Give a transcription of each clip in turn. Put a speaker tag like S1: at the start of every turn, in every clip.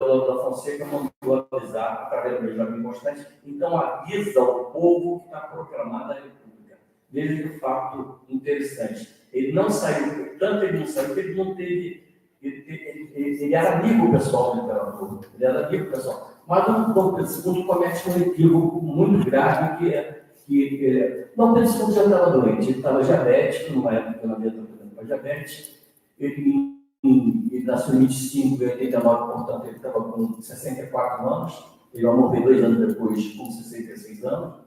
S1: da Fonseca mandou avisar através do Benjamin Constant, então avisa ao povo que está proclamada a República. Veja que fato interessante. Ele não saiu, tanto ele não saiu, que ele não teve. Ele era amigo pessoal do imperador, ele era amigo pessoal. Mas o Dom Pedro II comete um equívoco muito grave, que Dom Pedro II já estava doente, ele estava diabético, numa época que não havia tratamento para diabetes. Ele nasceu em 25 e 89, portanto, ele estava com 64 anos. Ele vai morrer 2 anos depois, com 66 anos.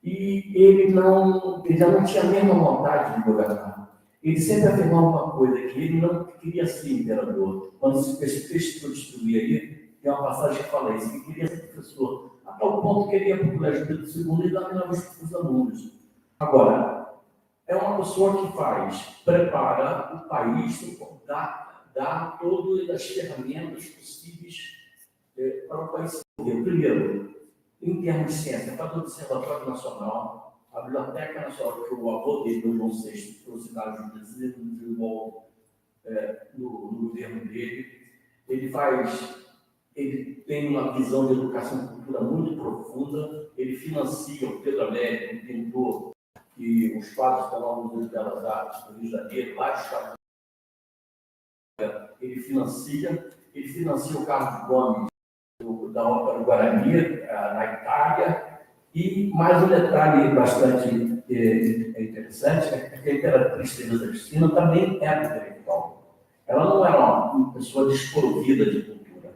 S1: E ele já não tinha a mesma vontade de governar. Ele sempre afirmava uma coisa, que ele não queria ser imperador. Quando esse texto que eu distribuí aí, tem uma passagem que fala isso, que queria ser professor, a tal ponto que ele ia para o Colégio Pedro II e dominava os alunos. Agora, é uma pessoa que prepara o país, dá todas as ferramentas possíveis para o país se desenvolver. Primeiro, em termos de ciência, para o Observatório Nacional, a Biblioteca Nacional, que o avô dele, o João VI, trouxe lá no desenvolve no governo dele, ele tem uma visão de educação e cultura muito profunda, ele financia o Pedro Américo, um pintor, que os quadros estão lá no Museu de Belas Artes do Rio de Janeiro, lá está. Ele financia o Carlos Gomes, da Ópera Guarani, na Itália. E mais um detalhe bastante interessante é que a Imperatriz Teresa Cristina também era intelectual. Ela não era uma pessoa desprovida de cultura.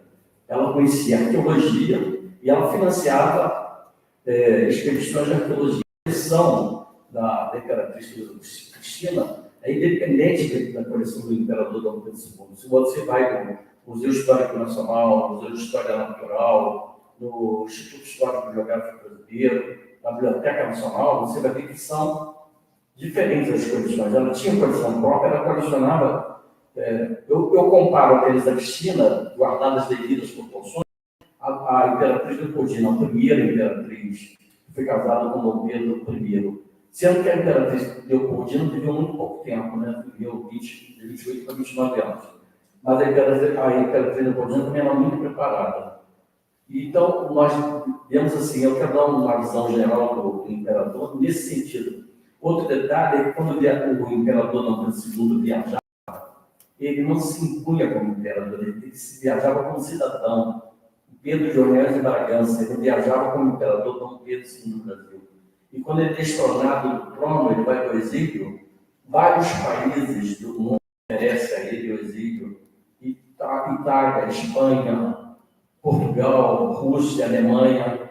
S1: Ela conhecia arqueologia e ela financiava expedições de arqueologia. A coleção da Imperatriz Teresa Cristina é independente da coleção do Imperador Dom Pedro II. Se você vai no Museu Histórico Nacional, no Museu de História Natural, no Instituto Histórico e Geográfico Brasileiro, na Biblioteca Nacional, você vai ver que são diferentes as coleções. Ela tinha coleção própria, ela colecionava. Eu comparo a Teresa Cristina, guardadas devidas proporções, a Imperatriz Leopoldina, a primeira imperatriz, que foi casada com Dom Pedro I. Sendo que a Imperatriz Leopoldina viveu muito pouco tempo, né? Viveu de 28 para 29 anos. Mas a Imperatriz Leopoldina também era muito preparada. Então, nós vemos assim, eu quero dar uma visão geral do imperador nesse sentido. Outro detalhe é que quando o imperador Dom Pedro II viajava, ele não se impunha como imperador, ele viajava como cidadão. Pedro de Orleans de Bragança, ele viajava como imperador Dom Pedro II no Brasil. E quando ele é destronado do trono, ele vai para o exílio, vários países do mundo oferecem a ele o exílio. Itália, Espanha, Portugal, Rússia, Alemanha.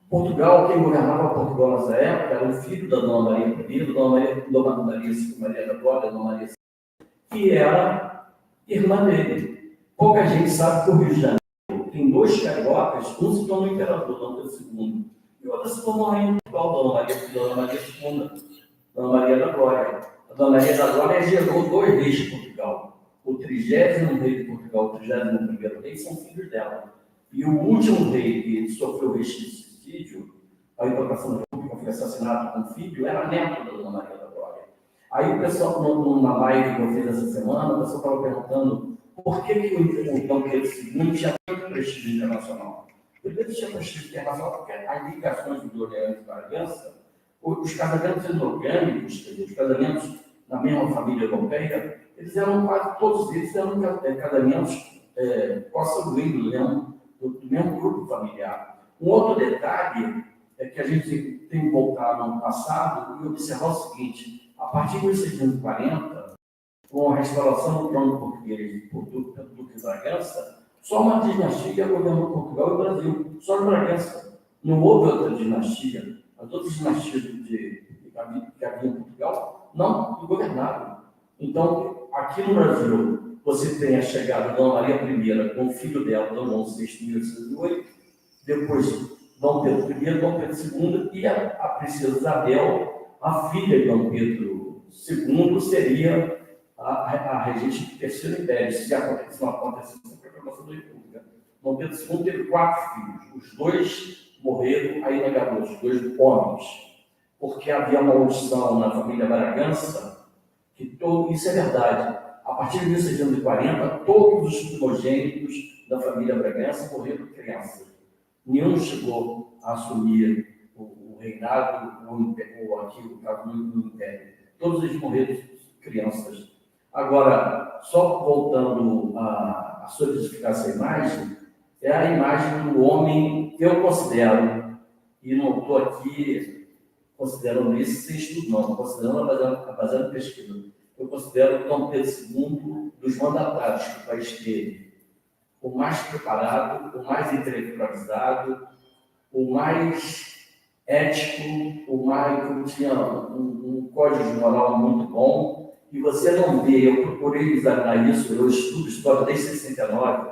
S1: Portugal, quem governava Portugal nessa época era o filho da Dona Maria I, Dona Maria da Glória, Dona Maria II, que era irmã dele. Pouca gente sabe que o Rio de Janeiro tem 2 cariocas, um se tornou imperador, Dom Pedro II, e outra se tornou rainha de Portugal, Dona Maria II, Dona Maria da Glória. A Dona Maria da Glória gerou 2 reis de Portugal. O 30º rei de Portugal, o 31º rei, são filhos dela. E o último rei que sofreu suicídio, a invocação da República, foi assassinado com um filho, era neto da Dona Maria da Glória. Aí o pessoal, numa live que eu fiz essa semana, o pessoal estava perguntando por que o Dom Pedro II tinha tanto prestígio internacional. Ele tinha prestígio internacional porque as ligações do Orleans e Bragança, os casamentos endogâmicos, os casamentos na mesma família europeia, eles eram quase todos eles eram casamentos consanguíneos, do mesmo grupo familiar. Um outro detalhe é que a gente tem que voltar no passado e observar o seguinte: a partir de 1640, com a restauração do trono português por Duque de Bragança, só uma dinastia governou Portugal e o Brasil, só de Bragança. Não houve outra dinastia. As outras dinastias que havia em Portugal não governaram. Então, aqui no Brasil, você tem a chegada de Dona Maria I com o filho dela, Dom João VI, em 1808, depois Dom Pedro I, Dom Pedro II, e a princesa Isabel, a filha de Dom Pedro II, seria a regente do Terceiro Império, se não acontecesse com a proclamação da República. Dom Pedro II teve 4 filhos, os 2 morreram aí na Garoa, os 2 homens, porque havia uma maldição na família Bragança, que isso é verdade. A A partir de 1640, todos os primogênitos da família Bragança morreram crianças. Nenhum chegou a assumir o reinado, o antigo no Império. Todos eles morreram crianças. Agora, só voltando a solidificar essa imagem, é a imagem do homem que eu considero, e não estou aqui considerando isso sem estudo, não, estou considerando baseado em pesquisa. Eu considero Dom Pedro II dos mandatários que o país teve, o mais preparado, o mais intelectualizado, o mais ético, o mais que tinha um código moral muito bom. E você não vê, eu procurei examinar isso, eu estudo história desde 69,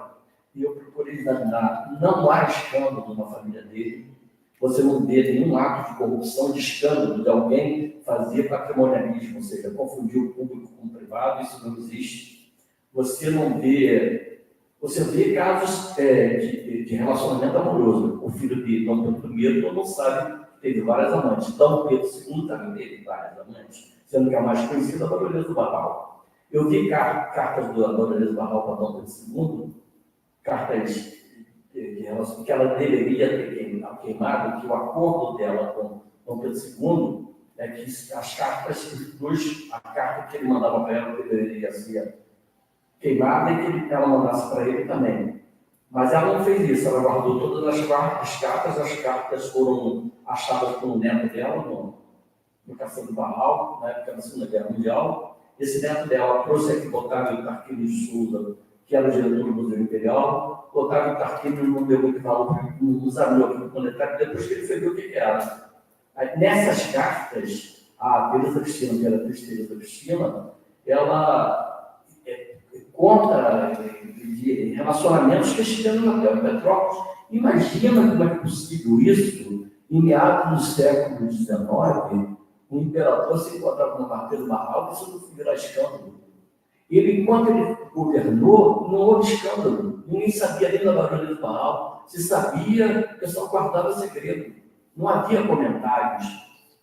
S1: e eu procurei examinar, não há escândalo na família dele, você não vê nenhum ato de corrupção, de escândalo de alguém fazer patrimonialismo, ou seja, confundir o público com o privado, isso não existe. Você não vê, você vê casos de relacionamento amoroso. O filho de Dom Pedro I, todo mundo sabe, teve várias amantes. Dom Pedro II também teve várias amantes, sendo que a mais conhecida é a Baronesa do Barral. Eu vi cartas da Baronesa do Barral para Dom Pedro II, cartas que ela deveria ter queimado, que o acordo dela com Dom Pedro II é que as cartas, a carta que ele mandava para ela deveria ser queimada e que ela mandasse para ele também. Mas ela não fez isso, ela guardou todas as cartas foram achadas por um neto dela, no Castelo do Barral, na época da Segunda Guerra Mundial. Esse neto dela trouxe aqui o Otávio Tarquínio de Souza, que era o diretor do Museu Imperial. O Otávio Tarquínio não deu muito valor, não examinou aqui no planetário, depois que ele foi ver o que era. Aí, nessas cartas, a Teresa Cristina, que era a Teresa Cristina, ela conta de relacionamentos que estiveram até o Petrópolis. Imagina como é possível isso, em meados do século XIX, o imperador se encontrava no Marquês do Barral, isso não virar escândalo. Ele, enquanto ele governou, não houve escândalo. Ninguém sabia nem da Baronesa do Barral. Se sabia, o pessoal guardava segredo. Não havia comentários.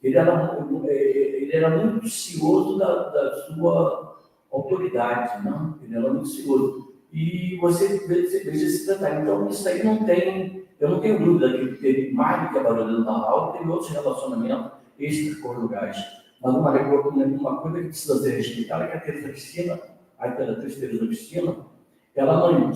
S1: Ele era muito cioso da sua autoridade, não? Ele era muito cioso. E você veja esse detalhe. Então, isso aí não tem... Eu não tenho dúvida que ele teve mais do que a Baronesa do Barral, teve outros relacionamentos extraconjugais. Mas uma coisa que precisa ser respeitada é que a Teresa Cristina, a imperatriz Teresa Cristina, ela não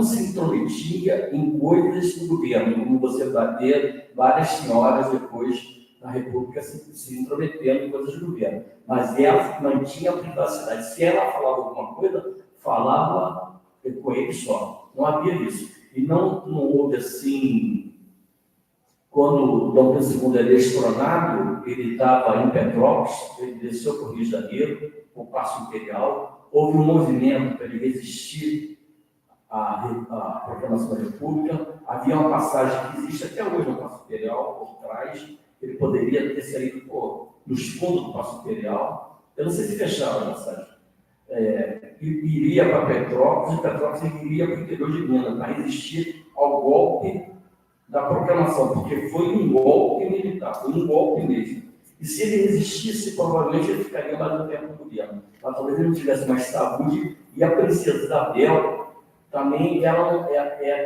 S1: se intrometia em coisas do governo, como você vai ter várias senhoras depois na República se intrometendo em coisas do governo. Mas ela mantinha a privacidade. Se ela falava alguma coisa, falava com ele só. Não havia isso. E não houve assim... Quando Dom Pedro II é destronado, ele estava em Petrópolis, ele desceu para o Rio de Janeiro, o Paço Imperial. Houve um movimento para ele resistir à proclamação da República. Havia uma passagem que existe até hoje no Paço Imperial, por trás. Ele poderia ter saído nos fundos do Paço Imperial. Eu não sei se fecharam a passagem. Iria para Petrópolis, e Petrópolis iria para o interior de Minas, para resistir ao golpe da proclamação, porque foi um golpe militar, foi um golpe mesmo. E se ele resistisse, provavelmente ele ficaria mais um tempo no governo. Mas talvez ele não tivesse mais saúde. E a princesa Isabel também,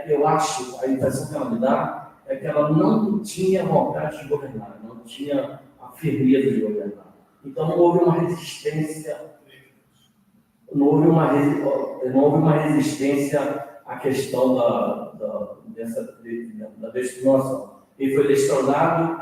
S1: eu acho, a impressão que ela me dá é que ela não tinha vontade de governar, não tinha a firmeza de governar. Então não houve uma resistência, não houve uma resistência à questão da destinação. Ele foi destronado,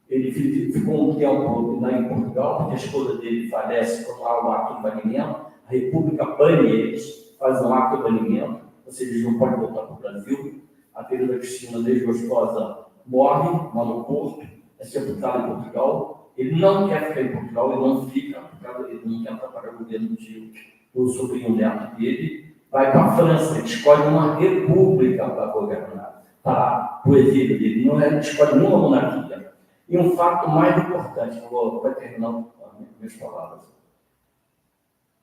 S1: ele ficou um tempo em Portugal, porque a esposa dele falece quando há um ato de banimento, a República bane eles, faz um ato de banimento, ou seja, eles não podem voltar para o Brasil. A Teresa Cristina, desgostosa, morre lá no Porto, é sepultada em Portugal. Ele não quer ficar em Portugal, ele não fica, ele não quer atrapalhar o governo do sobrinho neto dele. Vai para a França, ele escolhe uma república para governar, para o exílio dele, não escolhe nenhuma monarquia. E um fato mais importante, vou terminar as minhas palavras.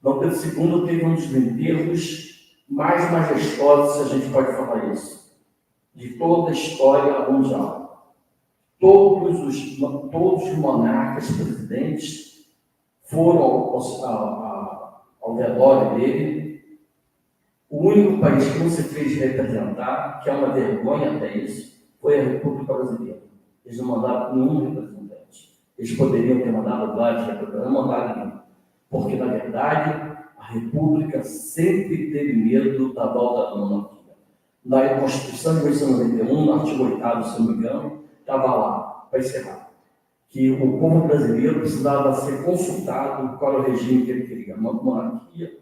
S1: Dom Pedro II teve um dos enterros mais majestosos, se a gente pode falar isso, de toda a história mundial. Todos os monarcas presidentes foram ao velório dele. O único país que não se fez representar, que é uma vergonha até isso, foi a República Brasileira. Eles não mandaram nenhum representante. Eles poderiam ter mandado vários representantes, não mandaram nenhum. Porque, na verdade, a República sempre teve medo da volta da monarquia. Na Constituição de 1891, no artigo 8º, se não me engano, estava lá, para encerrar, que o povo brasileiro precisava ser consultado qual era o regime que ele queria, monarquia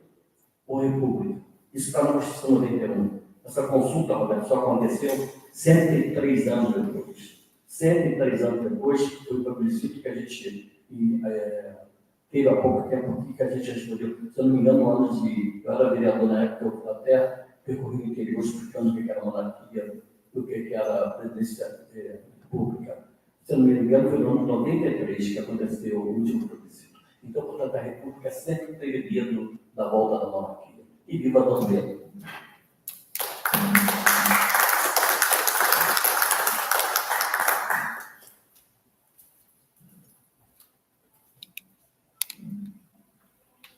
S1: ou república. Isso está na Constituição de 91. Essa consulta, Roberto, só aconteceu 103 anos depois. 103 anos depois, foi o plebiscito que a gente teve há pouco tempo aqui, que a gente respondeu, se eu não me engano, anos de... Eu era vereador na época, eu até percorri o interior explicando o que era monarquia, o que era a presidência república. Se eu não me engano, foi no ano de 93 que aconteceu o último plebiscito. Então, portanto, a República sempre teve medo da volta da monarquia. E viva Dom Pedro!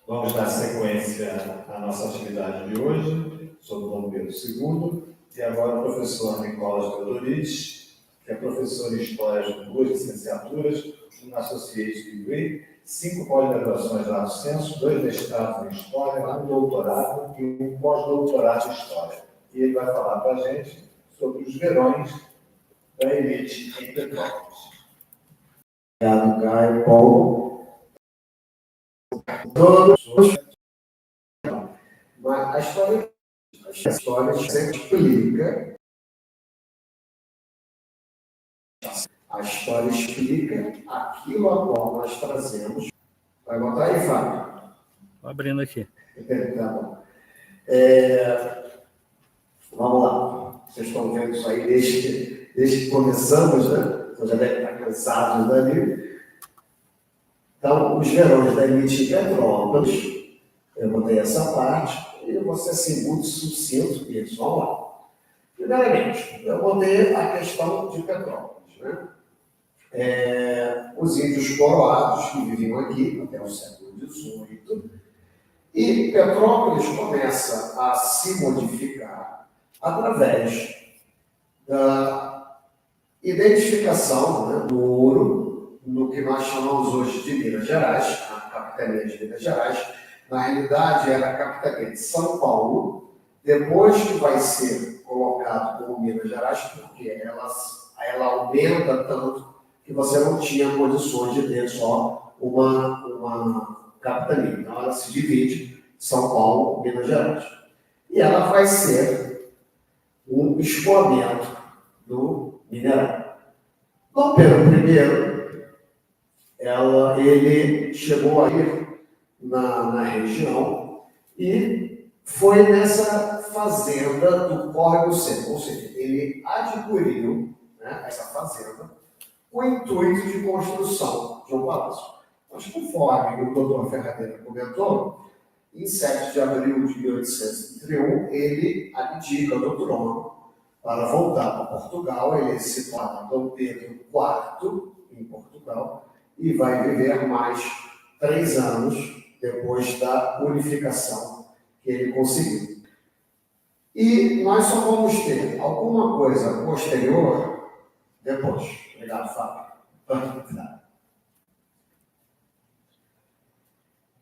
S2: Vamos dar sequência à nossa atividade de hoje, sobre Dom Pedro II, e agora o professor Nicolas Teodorides, que é professor em História de 2 licenciaturas, um Associate Degree, 5 pós-graduações lá no Censo, 2 mestrados em História, um doutorado e um pós-doutorado em História. E ele vai falar para a gente sobre os verões da elite em Petrópolis.
S3: Obrigado, Caio, Paulo. Mas a história sempre explica. A história explica aquilo a qual nós trazemos. Vai botar aí, Fábio?
S4: Estou abrindo aqui.
S3: Tá bom. Vamos lá. Vocês estão vendo isso aí desde que começamos, né? Vocês já devem estar cansados dali. Então, os verões da elite de Petrópolis, eu botei essa parte, e eu vou ser assim, muito sucinto, e eles vão lá. Primeiramente, eu botei a questão de Petrópolis, né? Os índios coroados que viviam aqui até o século XVIII, e Petrópolis começa a se modificar através da identificação, né, do ouro, no que nós chamamos hoje de Minas Gerais, a capitania de Minas Gerais. Na realidade, era a capitania de São Paulo, depois que vai ser colocado como Minas Gerais, porque ela aumenta tanto que você não tinha condições de ter só uma capitania. Então, ela se divide, São Paulo, Minas Gerais. E ela vai ser um escoamento do mineral. Dom Pedro I, ele chegou a ir na região e foi nessa fazenda do Córrego Seco, ou seja, ele adquiriu, né, essa fazenda com o intuito de construção de um palácio. Mas conforme o doutor Ferradeira comentou, em 7 de abril de 1831, ele abdica do trono para voltar para Portugal. Ele se torna Dom Pedro IV em Portugal e vai viver mais 3 anos depois da unificação que ele conseguiu. E nós só vamos ter alguma coisa posterior depois. Obrigado, Fábio.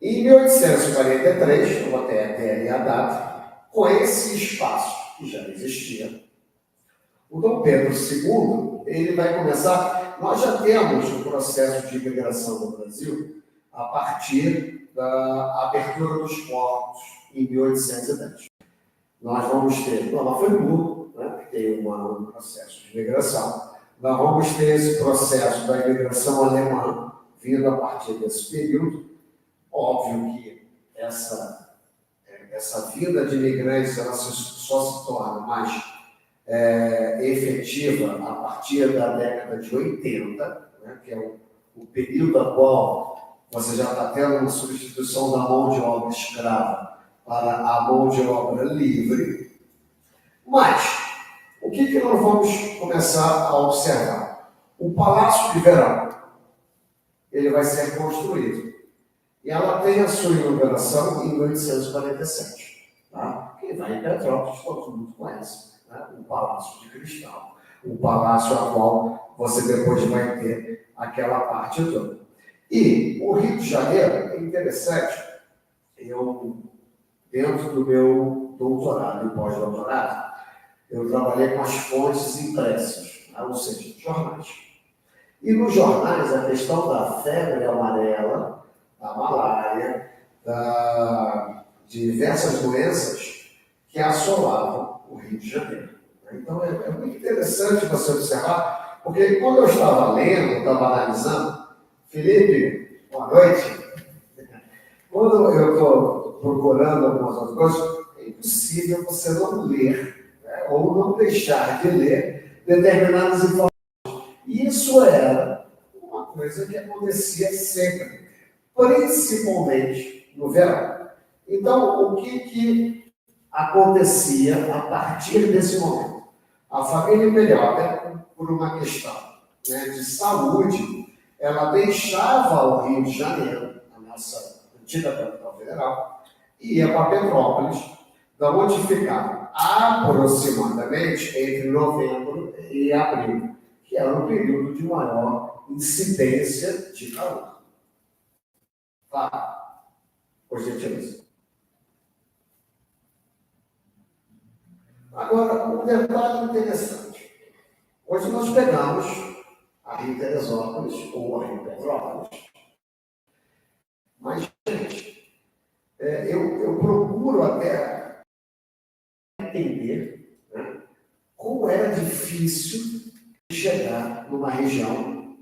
S3: Em 1843, eu vou até ali a data, com esse espaço que já existia, o Dom Pedro II, ele vai começar. Nós já temos o processo de imigração no Brasil a partir da abertura dos portos em 1810. Nós vamos ter, lá foi tudo, né, que tem um processo de imigração. Nós vamos ter esse processo da imigração alemã, vindo a partir desse período. Óbvio que essa vinda de imigrantes ela só se torna mais efetiva a partir da década de 80, né, que é o período a qual você já está tendo uma substituição da mão de obra escrava para a mão de obra livre. Mas, o que nós vamos começar a observar? O Palácio de Verão, ele vai ser construído. E ela tem a sua inauguração em 1847. Tá? Quem vai em Petrópolis, todo mundo conhece, né? O Palácio de Cristal. O palácio a qual você depois vai ter aquela parte toda. E o Rio de Janeiro é interessante. Eu, dentro do meu doutorado e pós-doutorado, eu trabalhei com as fontes impressas, né? Ou seja, jornais. E nos jornais, a questão da febre amarela, da malária, de diversas doenças que assolavam o Rio de Janeiro. Então, é muito interessante você observar, porque quando eu estava lendo, estava analisando, Felipe, boa noite. Quando eu estou procurando algumas outras coisas, é impossível você não ler, né? Ou não deixar de ler determinadas informações. E isso era uma coisa que acontecia sempre, principalmente no verão. Então, o que acontecia a partir desse momento? A família Imperial, por uma questão, né, de saúde, ela deixava o Rio de Janeiro, a nossa antiga capital federal, e ia para Petrópolis, da onde ficava aproximadamente entre novembro e abril, que era um período de maior incidência de calor. Claro, por gentileza. Agora, um detalhe interessante. Hoje nós pegamos a Rio Teresópolis ou a Rio Petrópolis. Mas, gente, eu procuro até entender, né, como era difícil chegar numa região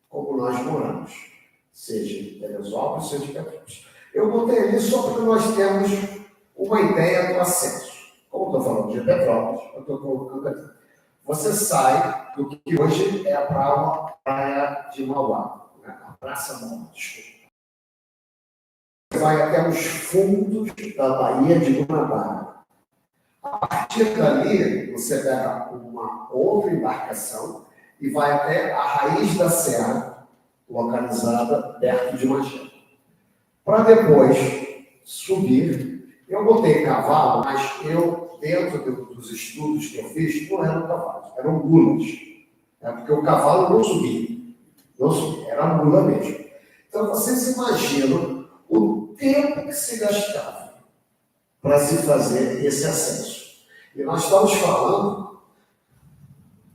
S3: como nós moramos, seja em Teresópolis, seja em Petrópolis. Eu botei ali só para nós termos uma ideia do acesso. Como estou falando de Petrópolis, eu estou colocando aqui. Você sai do que hoje é a praia de Mauá, né? A Praça Mauá, desculpa. Você vai até os fundos da Baía de Guanabara. A partir dali, você pega uma outra embarcação e vai até a raiz da serra, localizada perto de Magé. Para depois subir, eu botei cavalo, mas dentro dos estudos que eu fiz, não eram cavalos, eram mulas. Porque o cavalo não subia, era mula mesmo. Então, vocês imaginam o tempo que se gastava para se fazer esse acesso. E nós estamos falando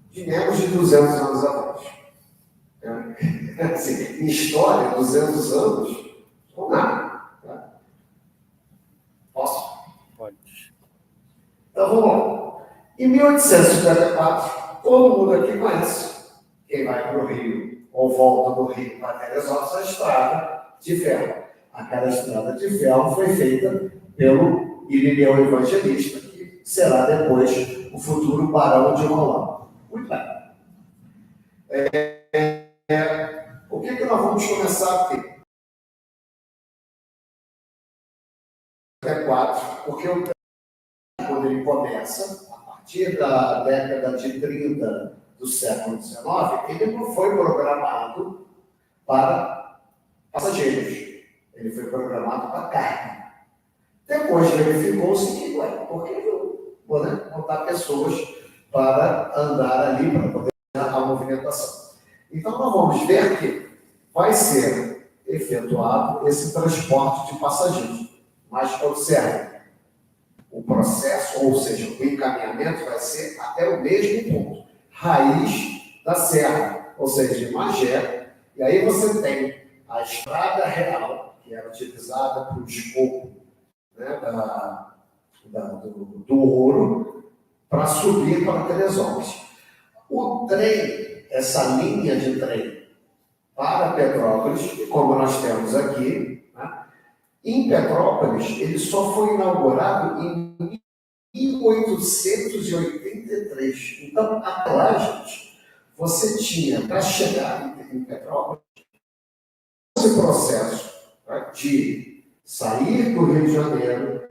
S3: de menos de 200 anos atrás. Assim, em história, 200 anos, não nada. Tá? Posso?
S4: Pode.
S3: Então, vamos lá. Em 1854, todo mundo aqui conhece, quem vai para o Rio ou volta do Rio para Teresópolis, a estrada de ferro. Aquela estrada de ferro foi feita pelo Irineu Evangelista, que será depois o futuro barão de Mauá. Muito bem. O que nós vamos começar a ter? É 4, porque quando ele começa, a partir da década de 30 do século XIX, ele não foi programado para passageiros, ele foi programado para carga. Depois verificou-se que, por que não botar pessoas para andar ali, para poder a movimentação? Então, nós vamos ver que vai ser efetuado esse transporte de passageiros. Mas, observe, o processo, ou seja, o encaminhamento vai ser até o mesmo ponto, raiz da serra, ou seja, de Magé, e aí você tem a estrada real, que era utilizada para o escopo, né, do ouro, para subir para Teresópolis. O trem, essa linha de trem para Petrópolis, como nós temos aqui, né, em Petrópolis, ele só foi inaugurado em 1883. Então, até lá, gente, você tinha, para chegar em Petrópolis, esse processo, né, de sair do Rio de Janeiro.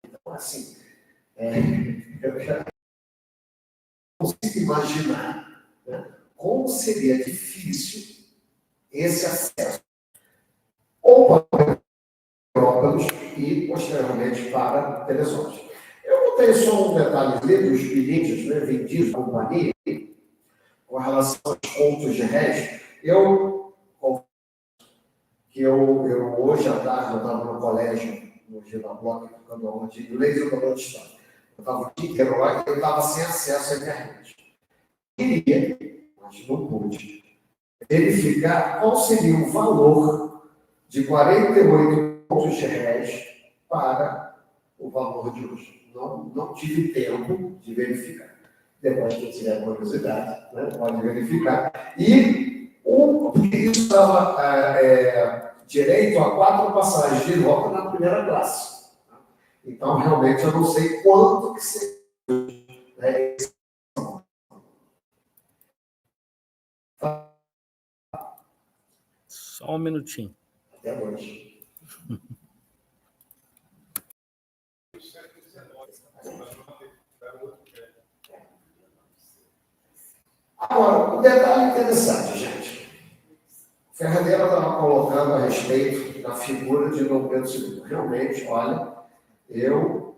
S3: Então, assim, eu já consigo imaginar, né, como seria difícil esse acesso ou para Petrópolis e, posteriormente, para Teresópolis. Eu botei só um detalhe dos bilhetes, né, vendidos à companhia, com relação aos pontos de réis. Eu hoje à tarde, eu estava no colégio, no Gila Bloco, tocando aula de inglês e eu história. Eu estava o dia inteiro lá e eu estava sem acesso à internet. Queria, mas não pude, verificar qual seria o valor de 48 pontos de réis para o valor de hoje. Não tive tempo de verificar. Depois que tiver curiosidade, né, pode verificar. E isso dava direito a 4 passagens de volta na primeira classe. Então, realmente, eu não sei quanto que seria. Né?
S4: Só um minutinho.
S3: Até hoje. Agora, um detalhe interessante, gente. O Ferradeira estava colocando a respeito da figura de Dom Pedro II. Realmente, olha, eu,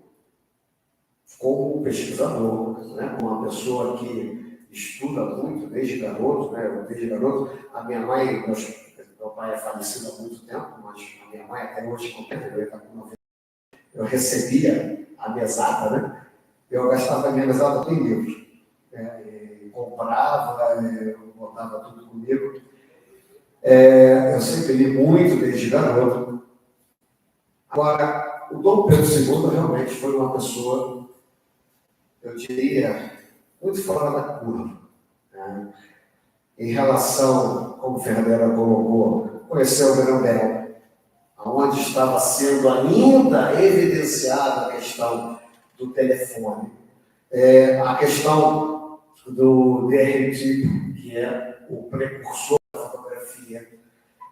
S3: como pesquisador, né, como uma pessoa que estuda muito desde garoto, né, a minha mãe, meu pai é falecido há muito tempo, mas a minha mãe até hoje, eu recebia a mesada, né? Eu gastava a minha mesada em livros. Comprava, eu botava tudo comigo. Eu sempre li muito desde garoto. Agora, o Dom Pedro II realmente foi uma pessoa, eu diria, muito fora da curva. Né? Em relação, como o Ferreira colocou, conheceu o Grão-Bel, onde estava sendo ainda evidenciada a questão do telefone, a questão do daguerreotipo, que é o precursor da fotografia.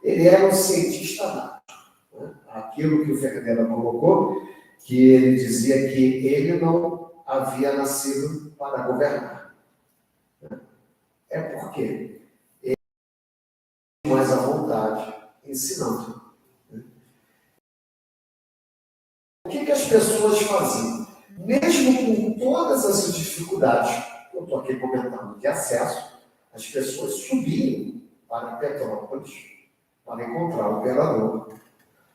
S3: Ele era um cientista nato. Né? Aquilo que o Ferreira colocou, que ele dizia que ele não havia nascido para governar. É porque ele tinha mais à vontade ensinando. O que as pessoas faziam? Mesmo com todas essas dificuldades, eu estou aqui comentando de acesso, as pessoas subiam para Petrópolis para encontrar o imperador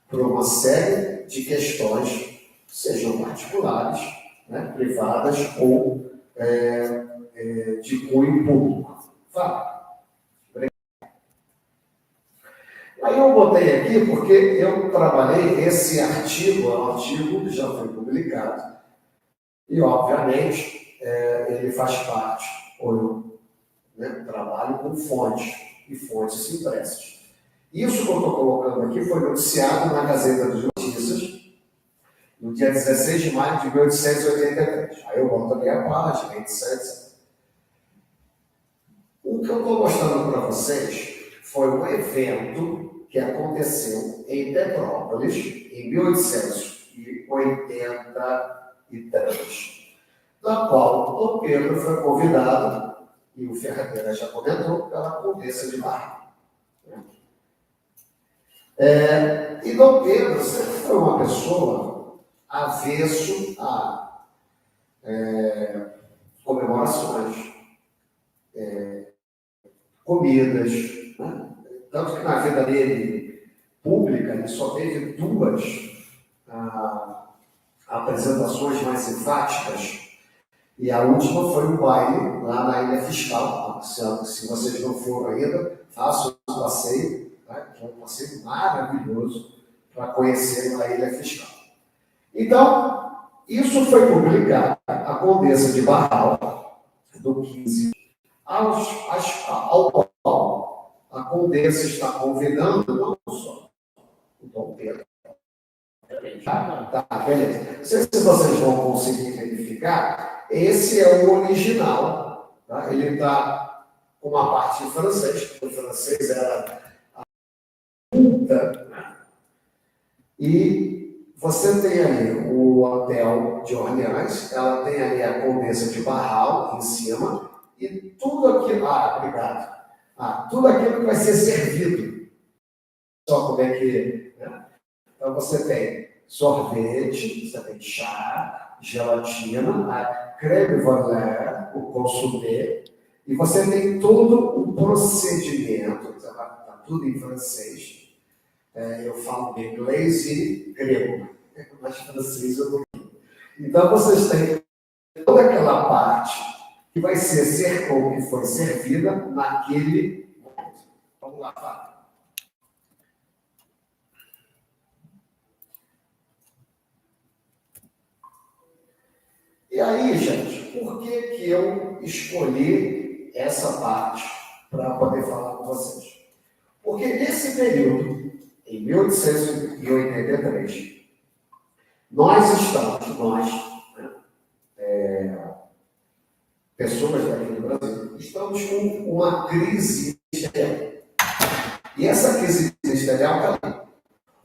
S3: por uma série de questões, sejam particulares, né, privadas ou de cunho público. Fala. Aí eu botei aqui porque eu trabalhei esse artigo, é um artigo que já foi publicado. E, obviamente, ele faz parte, ou eu trabalho com fontes, e fontes impressas. Isso que eu estou colocando aqui foi noticiado na Gazeta de Notícias, no dia 16 de maio de 1883. Aí eu boto ali a página, etc. O que eu estou mostrando para vocês foi um evento que aconteceu em Petrópolis, em 1883, da qual o Pedro foi convidado, e o Ferreira já comentou, pela Condessa de Barra. E Dom Pedro sempre foi uma pessoa avesso a comemorações, comidas, né? Tanto que na vida dele pública ele só teve 2 apresentações mais enfáticas, e a última foi um baile lá na Ilha Fiscal. Se vocês não foram ainda, façam um passeio, tá? Que é um passeio maravilhoso para conhecer a Ilha Fiscal. Então, isso foi publicado, a Condessa de Barral, do 15, ao qual a Condessa está convidando não só o Dom Pedro. Tá, beleza. Não sei se vocês vão conseguir verificar, esse é o original. Tá? Ele está com uma parte em francês, porque o francês era a punta. E você tem ali o hotel de Orleans, ela tem ali a Condessa de Barral em cima, e tudo aquilo... obrigado. Tudo aquilo que vai ser servido. Só como é que... Né? Então, você tem sorvete, você tem chá, gelatina, creme vanille, o consomé, e você tem todo um procedimento, está tudo em francês, eu falo bem inglês e grego, mas francês eu não. Então, vocês têm toda aquela parte que vai ser como que foi servida naquele momento. Vamos lá, Fábio. E aí, gente, por que eu escolhi essa parte para poder falar com vocês? Porque nesse período, em 1883, pessoas daqui do Brasil, estamos com uma crise ministerial. E essa crise ministerial está ali.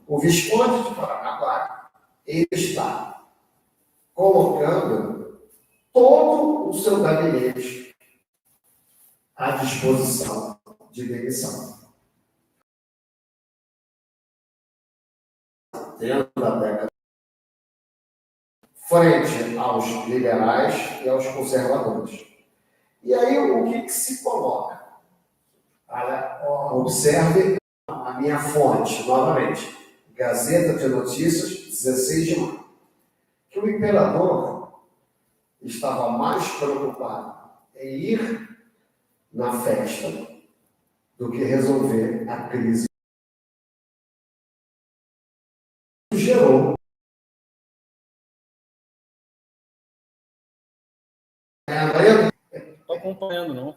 S3: O Visconde de Paranaguá, ele está colocando todo o seu gabinete à disposição de demissão. Dentro da década, frente aos liberais e aos conservadores. E aí, o que se coloca? Observe a minha fonte, novamente. Gazeta de Notícias, 16 de maio. Que o imperador estava mais preocupado em ir na festa do que resolver a crise. Gerou.
S4: Estou acompanhando, não?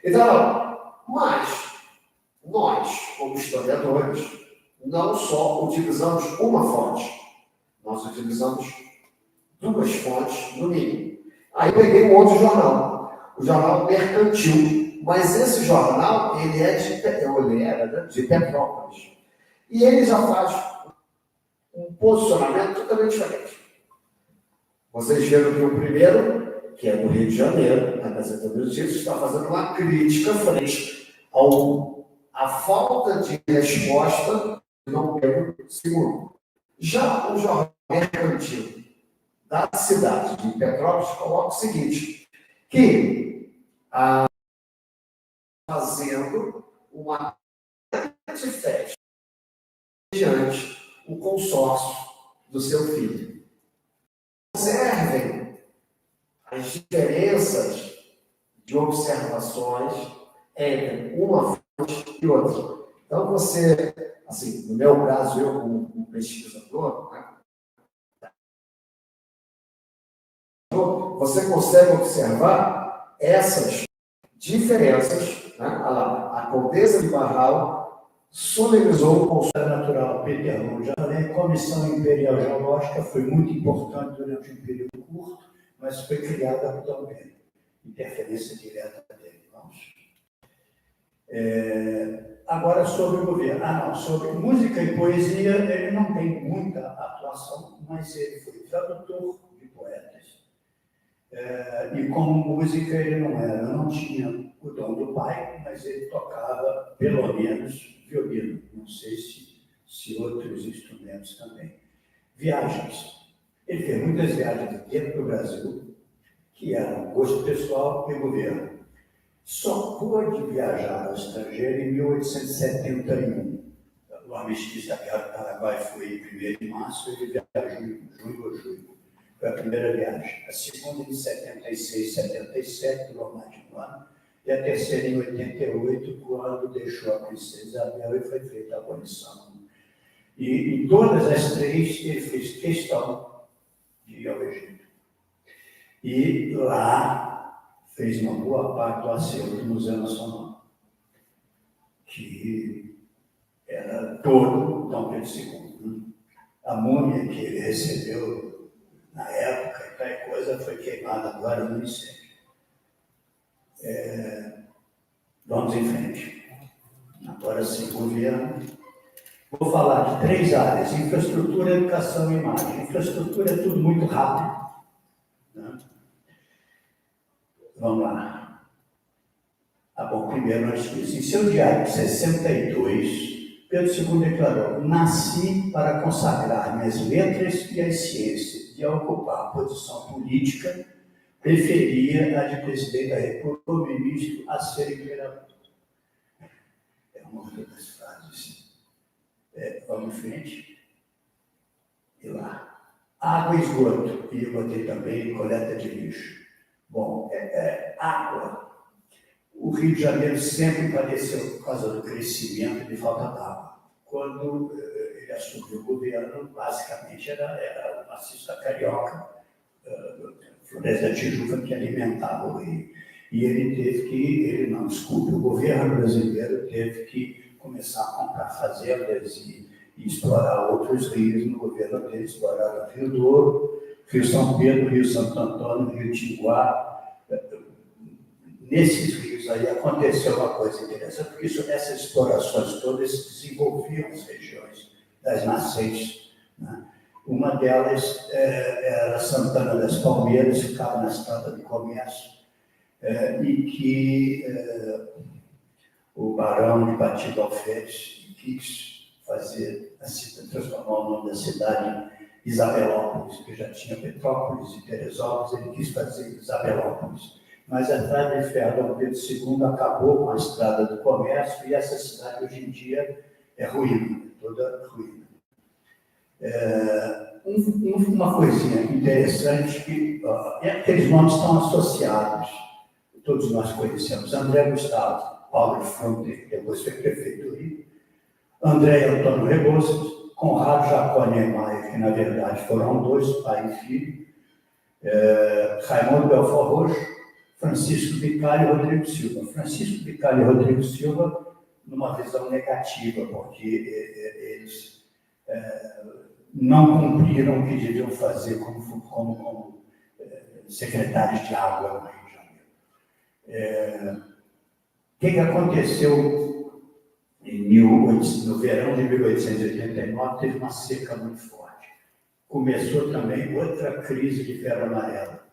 S3: Então, mas nós, como historiadores, não só utilizamos uma fonte, nós utilizamos duas fontes, no mínimo. Aí peguei um outro jornal, o jornal Mercantil, mas esse jornal, ele era de Petrópolis. E ele já faz um posicionamento totalmente diferente. Vocês viram que o primeiro, que é do Rio de Janeiro, a Gazeta de Notícias, está fazendo uma crítica frente à falta de resposta do Dom Pedro II. Já o jornal Mercantil da cidade de Petrópolis coloca o seguinte, que fazendo uma grande festa diante o consórcio do seu filho. Observem as diferenças de observações entre uma fonte e outra. Então, você, assim, no meu caso, eu como pesquisador, né, você consegue observar essas diferenças. Né? A Condessa de Barral solenizou o Conselho Natural Peterlão. Já falei, a Comissão Imperial Geológica foi muito importante durante um período curto, mas foi criada por Dom Pedro. Interferência direta dele. Vamos. Agora, sobre o governo. Sobre música e poesia, ele não tem muita atuação, mas ele foi tradutor de poetas. E como música ele não tinha o dom do pai, mas ele tocava pelo menos violino, não sei se outros instrumentos também. Viagens. Ele fez muitas viagens dentro do Brasil, que eram gosto pessoal e governo. Só pôde viajar ao estrangeiro em 1871. O armistício da Guerra do Paraguai foi em 1º de março, ele viajou em junho ou julho. Foi a primeira viagem. A segunda em 76, 77, durou mais de um ano. E a terceira em 88, quando deixou a princesa Isabel e foi feita a abolição. E em todas as três, ele fez questão de ir ao Egito. E lá fez uma boa parte do acervo do Museu Nacional, que era todo Dom Pedro II. A múmia que ele recebeu na época, e tal coisa, foi queimada agora no incêndio. Vamos em frente. Agora sim, governo. Vou falar de 3 áreas: infraestrutura, educação e imagem. Infraestrutura é tudo muito rápido. Né?
S4: Vamos lá. Bom, primeiro, antes disso, em seu diário de 62, Pedro II declarou: nasci para consagrar-me às letras e às ciências, e a ocupar a posição política, preferia a de presidente da República ou ministro a ser imperador. É uma das frases. Vamos em frente. E lá. Água e esgoto. E eu botei também coleta de lixo. Bom, água. O Rio de Janeiro sempre padeceu por causa do crescimento de falta d'água. Quando ele assumiu o governo, basicamente era o fascista carioca, Floresta da Tijuca, que alimentava o Rio. E o governo brasileiro teve que começar a comprar fazendas e explorar outros rios. No governo dele exploraram o Rio Douro, Rio São Pedro, Rio Santo Antônio, Rio Tinguá. Nesses rios aí aconteceu uma coisa interessante, porque essas explorações todas desenvolviam as regiões das nascentes, né? Uma delas era Santana das Palmeiras, ficava na estrada de comércio, e que o barão de Batido Alferes quis fazer, transformar o nome da cidade em Isabelópolis, que já tinha Petrópolis e Teresópolis, ele quis fazer Isabelópolis. Mas a estrada de ferro Dom Pedro II acabou com a estrada do comércio e essa cidade hoje em dia é ruína, toda ruína. Uma coisinha interessante, que aqueles nomes estão associados, todos nós conhecemos: André Gustavo, Paulo de Fronte, que depois foi prefeito do Rio, André Antônio Rebouças, Conrado Jacó Niemeyer, que na verdade foram dois, pai e filho, Raimundo Belfort Roxo, Francisco Bicalho e Rodrigo Silva. Francisco Bicalho e Rodrigo Silva, numa visão negativa, porque eles não cumpriram o que deviam fazer como secretários de água no Rio de Janeiro. O que aconteceu no verão de 1889? Teve uma seca muito forte. Começou também outra crise de febre amarela.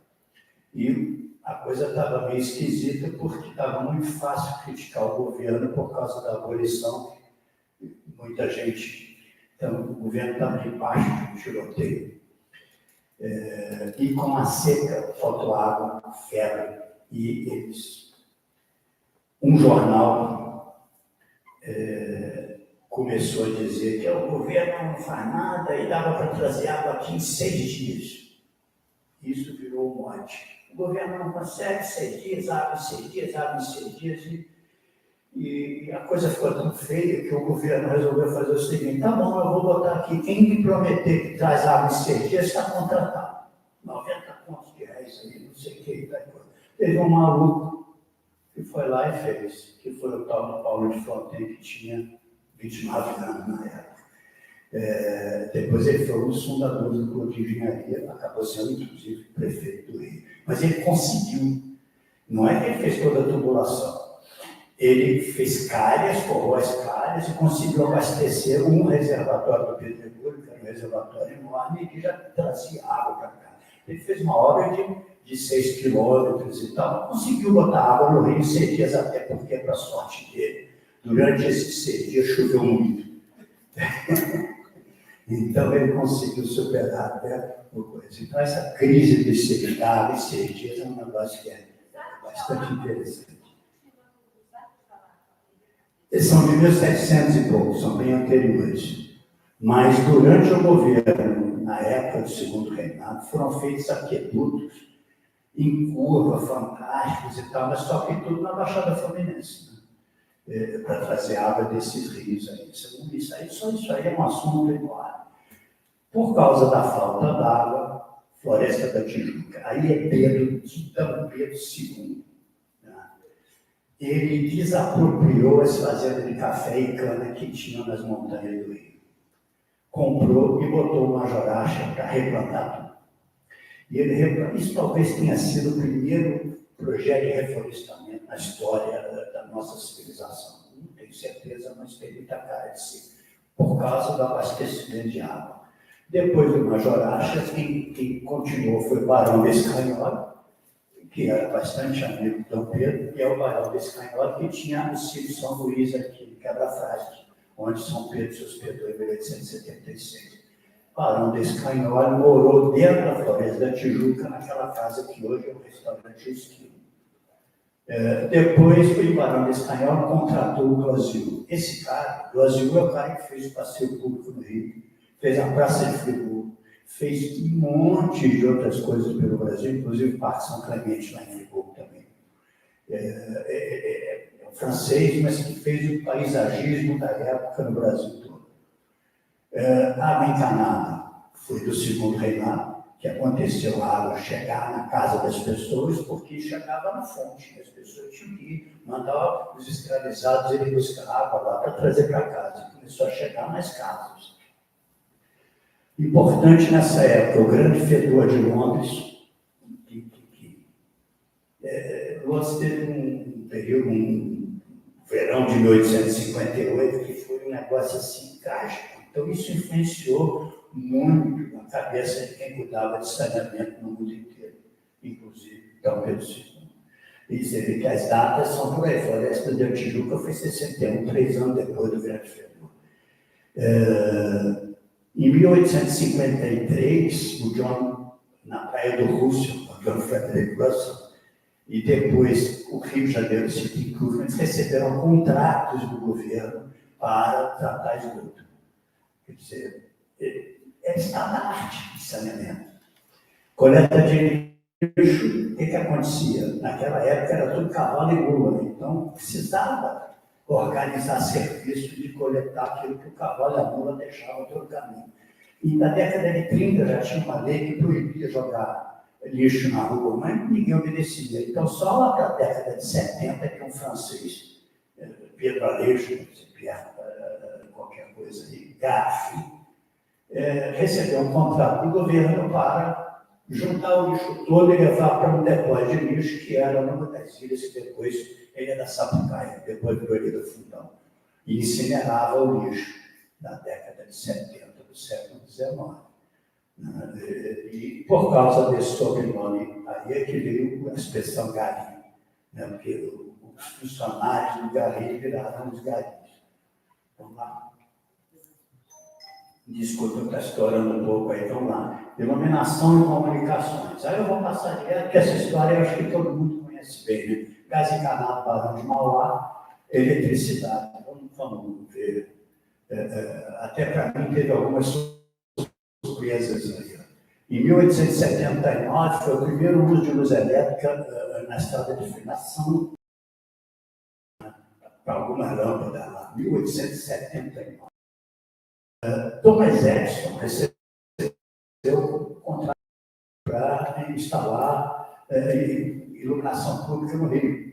S4: E a coisa estava meio esquisita, porque estava muito fácil criticar o governo por causa da abolição. Muita gente... Então, o governo estava debaixo de um tiroteio. E com a seca, faltou água, febre, e eles... Um jornal começou a dizer que o governo não faz nada e dava para trazer água aqui em 6 dias. Isso virou um mote. O governo não consegue 6 dias, abre 6 dias, abre 6 dias, e a coisa ficou tão feia que o governo resolveu fazer o seguinte: tá bom, eu vou botar aqui, quem me prometer que traz água em 6 dias está contratado. 90 contos de reais aí, não sei o que. Teve um maluco que foi lá e fez, que foi o tal do Paulo de Fronten, que tinha 29 anos na época. Depois ele foi um dos fundadores do Clube de Engenharia, acabou sendo inclusive prefeito do Rio. Mas ele conseguiu, não é que ele fez toda a tubulação, ele fez calhas, forrou as calhas e conseguiu abastecer um reservatório do Pedregulho, que era um reservatório enorme, que já trazia água para cá. Ele fez uma obra de 6 quilômetros e tal, conseguiu botar água no Rio em 6 dias, até porque, para a sorte dele, durante esses 6 dias choveu muito. Então, ele conseguiu superar até o coisa. Então, essa crise de secretário em 6 dias é um negócio que é bastante interessante. Eles são de 1700 e pouco, são bem anteriores. Mas, durante o governo, na época do segundo reinado, foram feitos aquedutos em curva, fantásticos e tal, mas só que tudo na Baixada Fluminense, né? Para trazer água desses rios aí. Isso aí é um assunto enorme. Por causa da falta d'água, Floresta da Tijuca. Aí é Pedro II. Né? Ele desapropriou as fazendas de café e cana que tinham nas montanhas do Rio. Comprou e botou uma majoracha para replantar tudo. E isso talvez tenha sido o primeiro projeto de reflorestamento na história da nossa civilização. Não tenho certeza, mas tem muita cara de ser. Por causa do abastecimento de água. Depois do Majoracha, quem continuou foi o Barão Escanhola, que era bastante amigo do Dom Pedro, e é o Barão de Escanhola, que tinha o Círio São Luís aqui, em Quebra-Frasques, onde São Pedro se hospedou em 1876. O Barão de Escanhola morou dentro da Floresta da Tijuca, naquela casa que hoje é o restaurante Esquilo. Depois, o Barão de Escanhola contratou o Glazil. Esse cara, o Glazil é o cara que fez o passeio público no Rio, fez a Praça de Friburgo, fez um monte de outras coisas pelo Brasil, inclusive o Parque São Clemente, lá em Friburgo também. É um francês, mas que fez o paisagismo da época no Brasil todo. Água encanada foi do segundo reinado, que aconteceu a água chegar na casa das pessoas, porque chegava na fonte, as pessoas tinham que ir, mandar os escravizados irem buscar água lá para trazer para casa. Começou a chegar nas casas. Importante nessa época, o grande fedor de Londres, Londres teve um período, um verão de 1858, que foi um negócio assim trágico. Então isso influenciou muito a cabeça de quem cuidava de saneamento no mundo inteiro, inclusive Dom Pedro II. E você vê que as datas são por aí. Floresta da Tijuca foi 61, 3 anos depois do grande fedor. Em 1853, o John, na Praia do Russell, o John Frederick Russell, e depois o Rio de Janeiro City Improvement receberam contratos do governo para tratar esgoto. Quer dizer, está na arte de saneamento. Coleta de lixo, o que acontecia? Naquela época era tudo cavalo e mula, então precisava organizar serviço de coletar aquilo que o cavalo e a mula deixavam pelo caminho. E na década de 30 já tinha uma lei que proibia jogar lixo na rua, mas ninguém obedecia. Então, só lá para a década de 70 que um francês, Pedro Aleixo, qualquer coisa aí, Garfi, recebeu um contrato do governo para juntar o lixo todo e levar para um depósito de lixo que era numa das ilhas que depois ele era da Sapucaia, depois virou Ilha do Fundão, e incinerava o lixo na década de 70 do século XIX. E por causa desse sobrenome aí é que veio a expressão gari, né? Porque os funcionários do gari viraram os garis. Vamos lá. Desculpa, está estourando um pouco aí, vamos lá. Denominação e comunicações. Aí eu vou passar direto, porque essa história eu acho que todo mundo conhece bem, né? Gás encanado, Barão de Mauá, eletricidade. Vamos ver. Até para mim teve algumas surpresas aí. Em 1879 foi o primeiro uso de luz elétrica na estrada de finação para algumas lâmpadas lá. 1879. Thomas Edison recebeu o contrato para instalar iluminação pública no Rio.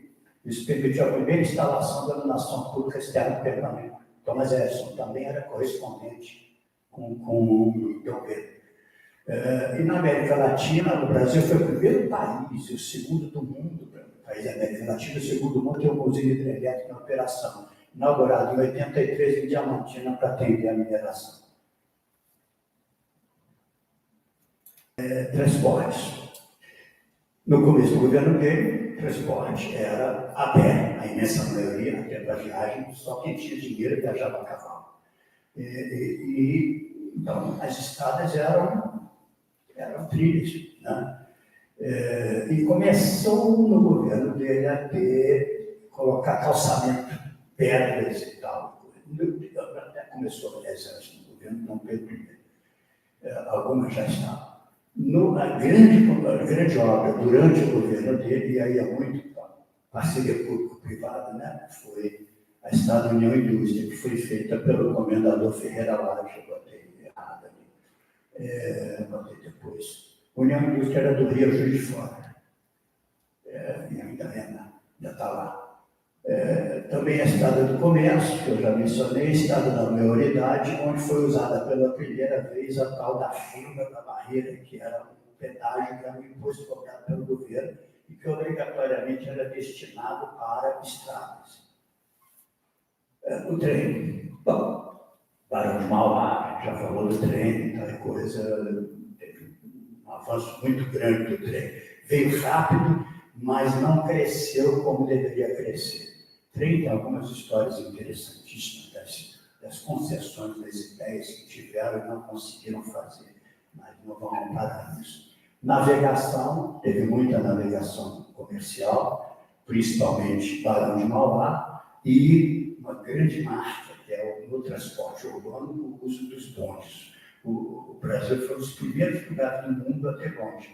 S4: Isso permitiu a primeira instalação da iluminação pública externa permanente. Thomas Edison também era correspondente com o Dom Pedro. E na América Latina, o Brasil foi o primeiro país, o segundo do mundo, o país da América Latina, o segundo do mundo, tem uma usina hidrelétrica em operação, inaugurada em 83 em Diamantina para atender a mineração. Transportes. No começo do governo dele, transporte era a pé, a imensa maioria, até para viagem, só quem tinha dinheiro viajava a cavalo. Então, as estradas eram trilhas, né? E começou no governo dele a colocar calçamento, pedras e tal. Até começou, aliás, no governo Dom Pedro I. Algumas já estavam. A grande obra durante o governo dele, e aí é muito parceria público-privada, né? Foi a Estrada União e Indústria, que foi feita pelo comendador Ferreira Lage, eu botei errado ali, botei depois. União e Indústria era do Rio Juiz de Fora, e ainda está lá. Também a Estrada do Comércio, que eu já mencionei, a Estrada da Maioridade, onde foi usada pela primeira vez a tal da fenda da barreira, que era um pedágio, que era um imposto cobrado pelo governo, e que obrigatoriamente era destinado para estradas. O trem, bom, Barão de Mauá, já falou do trem, tal coisa, teve um avanço muito grande do trem. Veio rápido, mas não cresceu como deveria crescer. Tem algumas histórias interessantíssimas das concessões, das ideias que tiveram e não conseguiram fazer, mas não vamos parar nisso. Navegação, teve muita navegação comercial, principalmente Barão de Mauá, e uma grande marca, que é no transporte urbano, o uso dos bondes. O Brasil foi um dos primeiros lugares do mundo a ter bonde.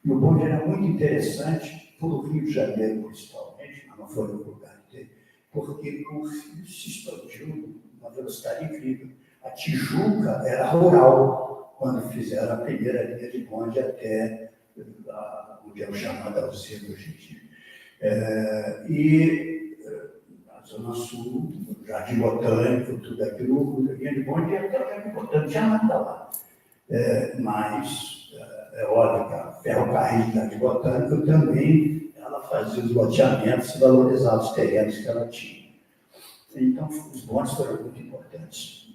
S4: E o bonde era muito interessante para o Rio de Janeiro, principalmente, mas não foi no lugar de ter, porque o Rio se expandiu uma velocidade incrível. A Tijuca era rural, quando fizeram a primeira linha de bonde até onde é o chamado Alceu hoje em dia. A Zona Sul, o Jardim Botânico, tudo aquilo, a linha de bonde ia até o Jardim Botânico, já nada lá. Mas é óbvio que a ferrocarril do Jardim Botânico também, ela fazia os loteamentos e valorizava os terrenos que ela tinha. Então, os bondes foram muito importantes.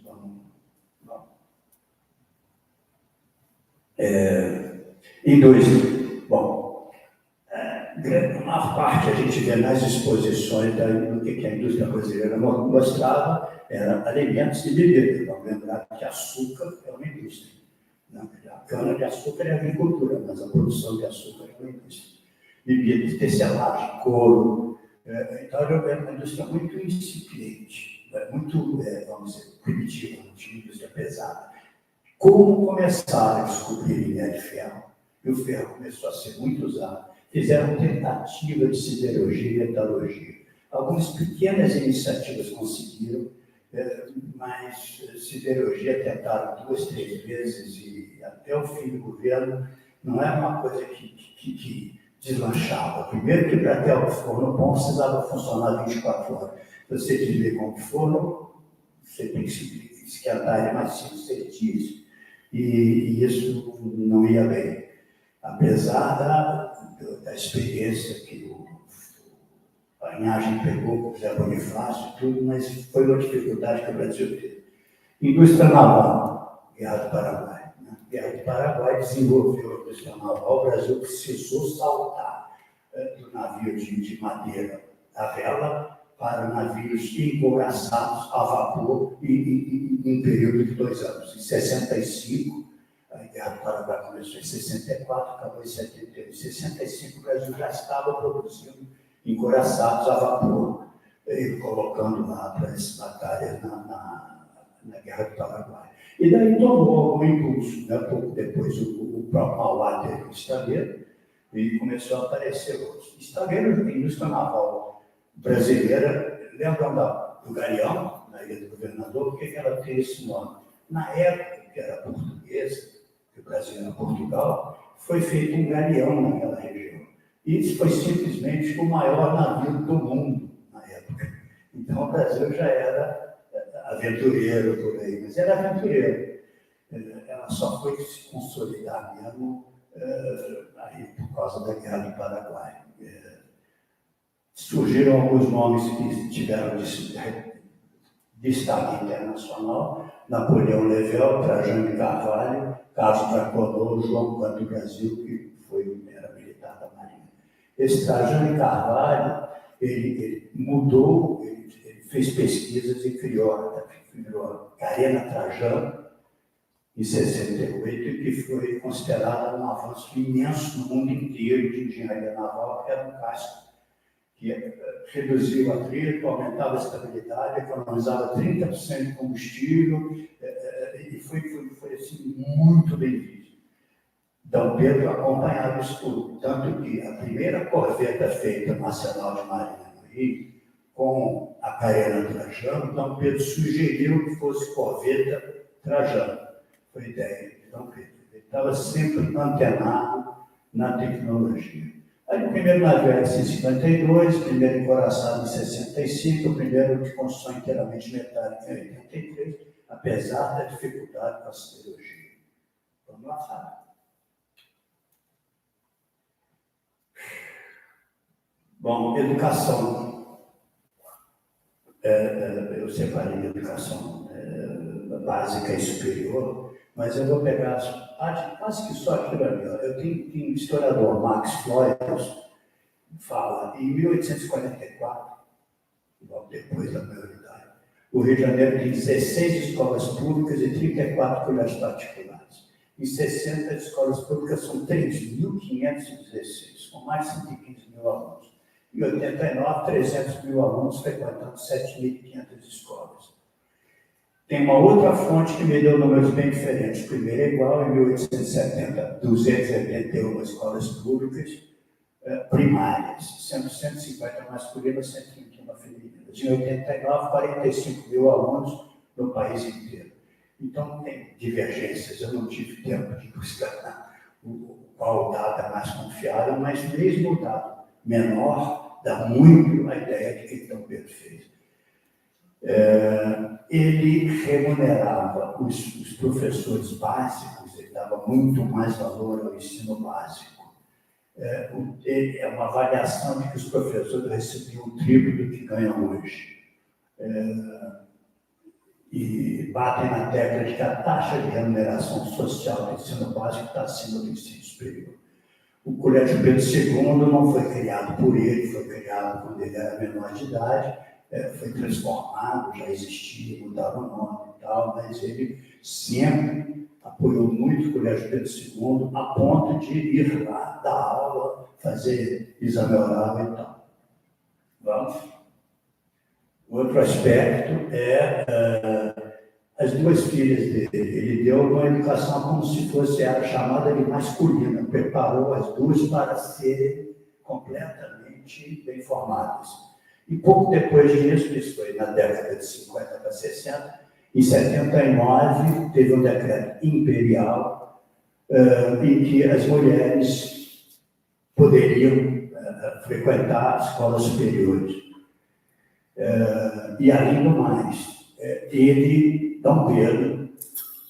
S4: Indústria. Bom, uma parte a gente vê nas exposições do que a indústria brasileira mostrava era alimentos e bebidas. Vamos lembrar que açúcar é uma indústria. A cana-de-açúcar é agricultura, mas a produção de açúcar é uma indústria. Bebidas, tecelagem, couro. Então, é uma indústria muito incipiente, muito, vamos dizer, primitiva, uma indústria pesada. Como começaram a descobrir minério de ferro, e o ferro começou a ser muito usado, fizeram tentativa de siderurgia e metalurgia. Algumas pequenas iniciativas conseguiram, mas siderurgia tentaram 2, 3 vezes e até o fim do governo não era uma coisa que deslanchava. Primeiro que para ter o forno bom precisava funcionar 24 horas. Você desliga um forno, você tem que se esquentar ele mais 5, 6 dias. E isso não ia bem. Apesar da experiência que o Banhagem pegou com o José Bonifácio e tudo, mas foi uma dificuldade que o Brasil teve. Indústria naval, Guerra do Paraguai. Guerra do Paraguai desenvolveu a indústria naval, o Brasil precisou saltar do navio de madeira à vela para navios encouraçados a vapor em um período de 2 anos. Em 65, a Guerra do Paraguai começou em 64, acabou em 71. Em 65, o Brasil já estava produzindo encouraçados a vapor, e colocando lá para as batalhas na Guerra do Paraguai. E daí tomou algum impulso, né? Pouco depois o próprio Mauá teve um estaleiro e começou a aparecer outros. Estaleiro de indústria naval brasileira, lembram do Galeão, na Ilha do Governador, por que ela tem esse nome? Na época que era portuguesa, que o Brasil era Portugal, foi feito um galeão naquela região. E isso foi simplesmente o maior navio do mundo na época. Então o Brasil já era aventureiro por aí, mas era aventureiro. Ela só foi se consolidar mesmo aí por causa da Guerra do Paraguai. Surgiram alguns nomes que tiveram destaque internacional: Napoleão Level, Trajano de Carvalho, Carlos Draconô, João Canto Brasil, que era militar da Marinha. Esse Trajano de Carvalho, ele mudou, ele fez pesquisas e criou a Carena Trajano, em 68, que foi considerada um avanço imenso no mundo inteiro de engenharia naval, que era um casco que reduzia o atrito, aumentava a estabilidade, economizava 30% de combustível, e foi assim, muito bem visto. Dom Pedro acompanhava isso tudo, tanto que a primeira corveta feita no Arsenal de Marinha no Rio, com a Carena Trajano, Dom Pedro sugeriu que fosse corveta Trajano. Foi a ideia de Dom Pedro. Ele estava sempre antenado na tecnologia. Aí o primeiro navio era em 52, o primeiro encoraçado em 65, o primeiro de construção inteiramente metálica em 83, apesar da dificuldade com a siderurgia. Vamos lá, Fábio. Bom, educação. Eu separei educação básica e superior, mas eu vou pegar quase que só aquilo ali. Eu tenho um historiador, Max Floyd, fala, em 1844, logo depois da maioridade, o Rio de Janeiro tem 16 escolas públicas e 34 colégios particulares. Em 60, as escolas públicas são 3.516, com mais de 115 mil alunos. Em 89, 300 mil alunos frequentando 7.500 escolas. Tem uma outra fonte que me deu números bem diferentes. O primeiro é igual, em 1870, 281 escolas públicas primárias, sendo 150 masculinas, 121 femininas. Em 89, 45 mil alunos no país inteiro. Então, tem divergências. Eu não tive tempo de buscar qual dado é mais confiável, mas mesmo o dado menor dá muito a ideia de que Dom Pedro fez. Ele remunerava os professores básicos, ele dava muito mais valor ao ensino básico. É uma avaliação de que os professores recebiam o triplo do que ganham hoje. E batem na tecla de que a taxa de remuneração social do ensino básico está acima do ensino superior. O Colégio Pedro II não foi criado por ele, foi criado quando ele era menor de idade, foi transformado, já existia, mudaram o nome e tal, mas ele sempre apoiou muito o Colégio Pedro II, a ponto de ir lá, dar aula, fazer exame oral e tal. Vamos? Outro aspecto é as duas filhas dele. Ele deu uma educação como se fosse a chamada de masculina, preparou as duas para serem completamente bem formadas. E pouco depois disso, isso foi na década de 50 para 60, em 79 teve um decreto imperial em que as mulheres poderiam frequentar escolas superiores. E além do mais, ele, Dom Pedro,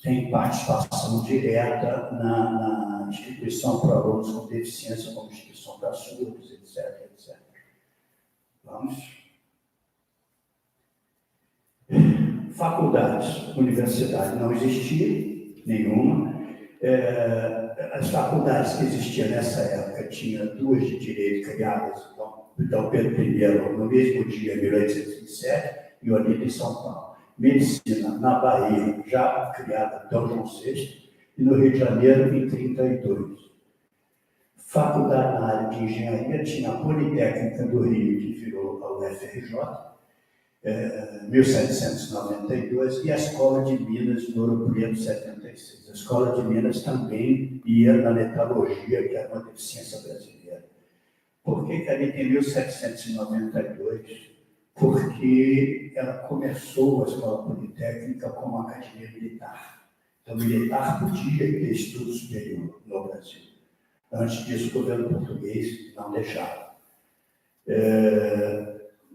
S4: tem participação direta na instituição para alunos com deficiência, como instituição para surdos, etc, etc. Vamos. Faculdades, universidade não existia nenhuma. As faculdades que existiam nessa época tinha duas de direito criadas, Dom Pedro I, no mesmo dia, 1807, e Olinda em São Paulo. Medicina, na Bahia, já criada Dom João VI, e no Rio de Janeiro, em 32. Faculdade na área de engenharia tinha a Politécnica do Rio, que virou a UFRJ, 1792, e a Escola de Minas, no Ouro Preto, 76. A Escola de Minas também ia na metalurgia, que era uma deficiência brasileira. Por que ali tem 1792? Porque ela começou a Escola Politécnica como uma academia militar. Então, o militar podia ter estudo superior no Brasil. Antes disso, o governo português não deixava.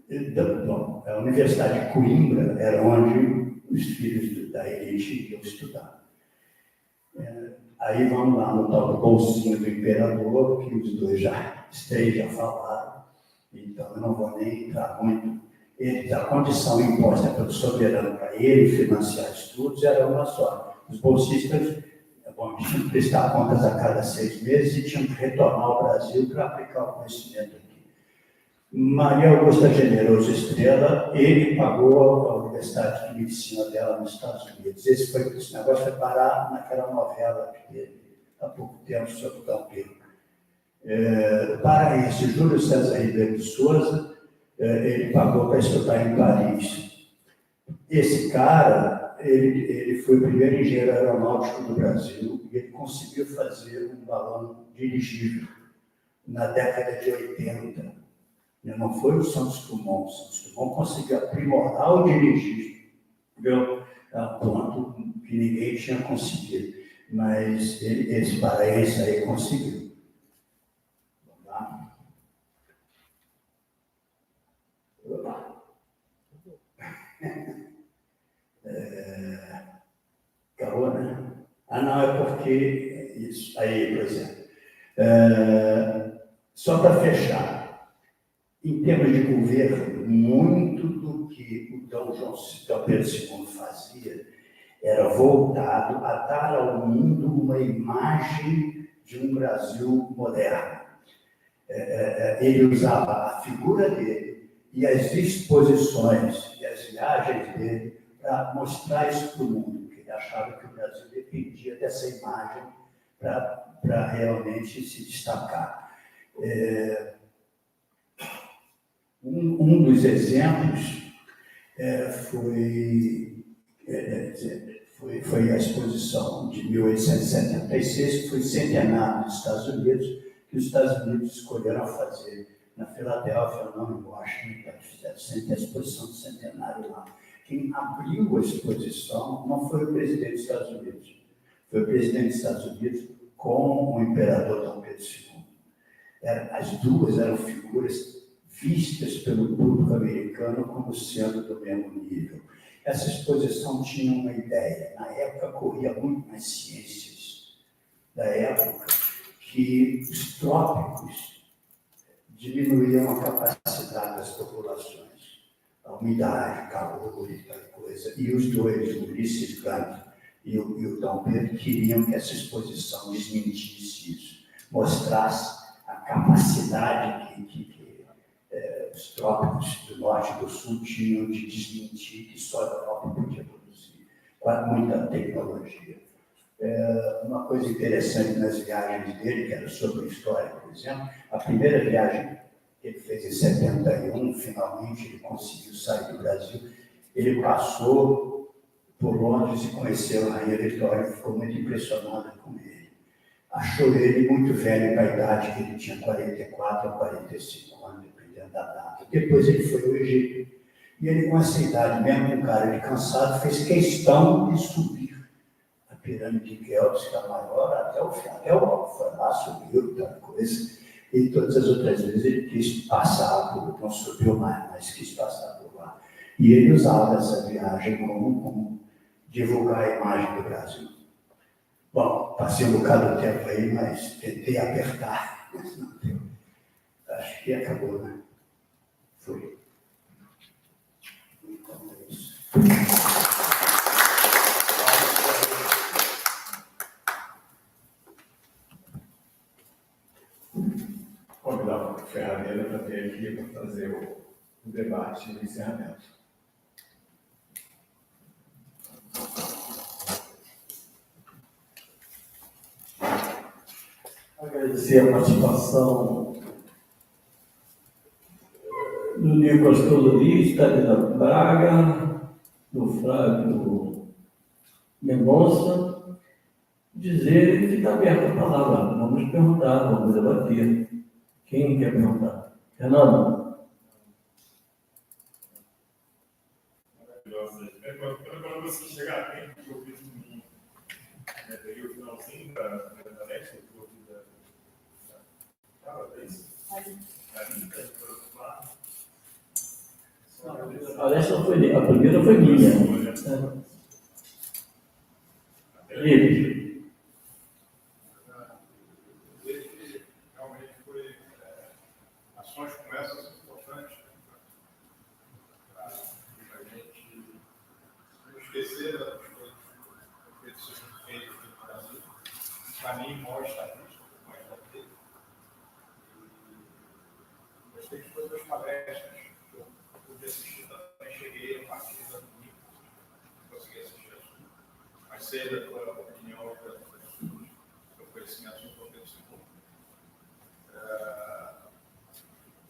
S4: Então, a Universidade de Coimbra era onde os filhos da elite iam estudar. Aí vamos lá no tal do bolsinho do imperador, que os dois três já falaram, então eu não vou nem entrar muito. A condição imposta pelo soberano para ele financiar estudos era uma só. Os bolsistas tinham que prestar contas a cada 6 meses e tinham que retornar ao Brasil para aplicar o conhecimento aqui. Maria Augusta Generoso Estrela, ele pagou a Universidade de Medicina dela nos Estados Unidos. Esse negócio foi parar naquela novela que teve há pouco tempo sobre o Dom Pedro. Para isso, Júlio César Ribeiro de Souza, ele pagou para estudar em Paris. Esse cara, ele foi o primeiro engenheiro aeronáutico do Brasil e ele conseguiu fazer um balão dirigível na década de 80. Não foi o Santos Dumont. O Santos Dumont conseguiu aprimorar o dirigível a ponto que ninguém tinha conseguido. Mas esse paraense aí conseguiu. Vamos lá. Acabou, né? Não, é porque isso. Aí, por exemplo. Só para fechar. Em termos de governo, muito do que o Dom Pedro II fazia era voltado a dar ao mundo uma imagem de um Brasil moderno. ele usava a figura dele e as exposições e as viagens dele para mostrar isso para o mundo, porque ele achava que o Brasil dependia dessa imagem para realmente se destacar. Um dos exemplos foi a exposição de 1876, que foi centenário dos Estados Unidos, que os Estados Unidos escolheram fazer na Filadélfia, não em Washington, fizeram sempre a exposição do centenário lá. Quem abriu a exposição não foi o presidente dos Estados Unidos, foi o presidente dos Estados Unidos com o imperador Dom Pedro II. As duas eram figuras vistas pelo público americano como sendo do mesmo nível. Essa exposição tinha uma ideia. Na época, corria muito nas ciências da época que os trópicos diminuíam a capacidade das populações, a umidade, calor e tal coisa. E os dois, o Ulisses Grant e o Dom Pedro, queriam que essa exposição desmentisse isso, mostrasse a capacidade que os trópicos do norte e do sul tinham de desmentir que só a Europa podia produzir, com muita tecnologia. Uma coisa interessante nas viagens dele, que era sobre história, por exemplo, a primeira viagem que ele fez em 71, finalmente ele conseguiu sair do Brasil, ele passou por Londres e conheceu a Rainha Vitória, e ficou muito impressionada com ele. Achou ele muito velho na idade, que ele tinha 44 a 45 anos, dependendo da data. Depois ele foi ao Egito. E ele, com essa idade, mesmo com cara de cansado, fez questão de subir a pirâmide de Kéops, que é a maior, até o foi lá, subiu, tal coisa. E todas as outras vezes ele quis passar por, não subiu mais, mas quis passar por lá. E ele usava essa viagem como divulgar a imagem do Brasil. Bom, passei um bocado de tempo aí, mas tentei apertar, mas não deu. Acho que acabou, né? Foi. Então é isso.
S2: Convidar o Ferrareira para vir aqui para fazer o debate e o encerramento.
S1: Agradecer a participação do Nicolas Toloriz, Thalina Braga, do Flávio Mendonça, dizer que está aberta a palavra. Vamos perguntar, vamos debater. Quem quer perguntar? Fernando?
S5: Maravilhosa. Quando você chegar a tempo, eu fiz peguei o finalzinho da net, eu ouvi da vez.
S1: Parece que foi a primeira foi minha. Ele.
S5: Realmente foi ações como essas importantes para a gente não esquecer das coisas feitas no Brasil. Para mim, mostra isso, mostra dele. Gostei de todas as palestras que eu pude assistir, também cheguei a partir da domingo, consegui assistir as mas sei da tua opinião, do seu conhecimento sobre o segundo.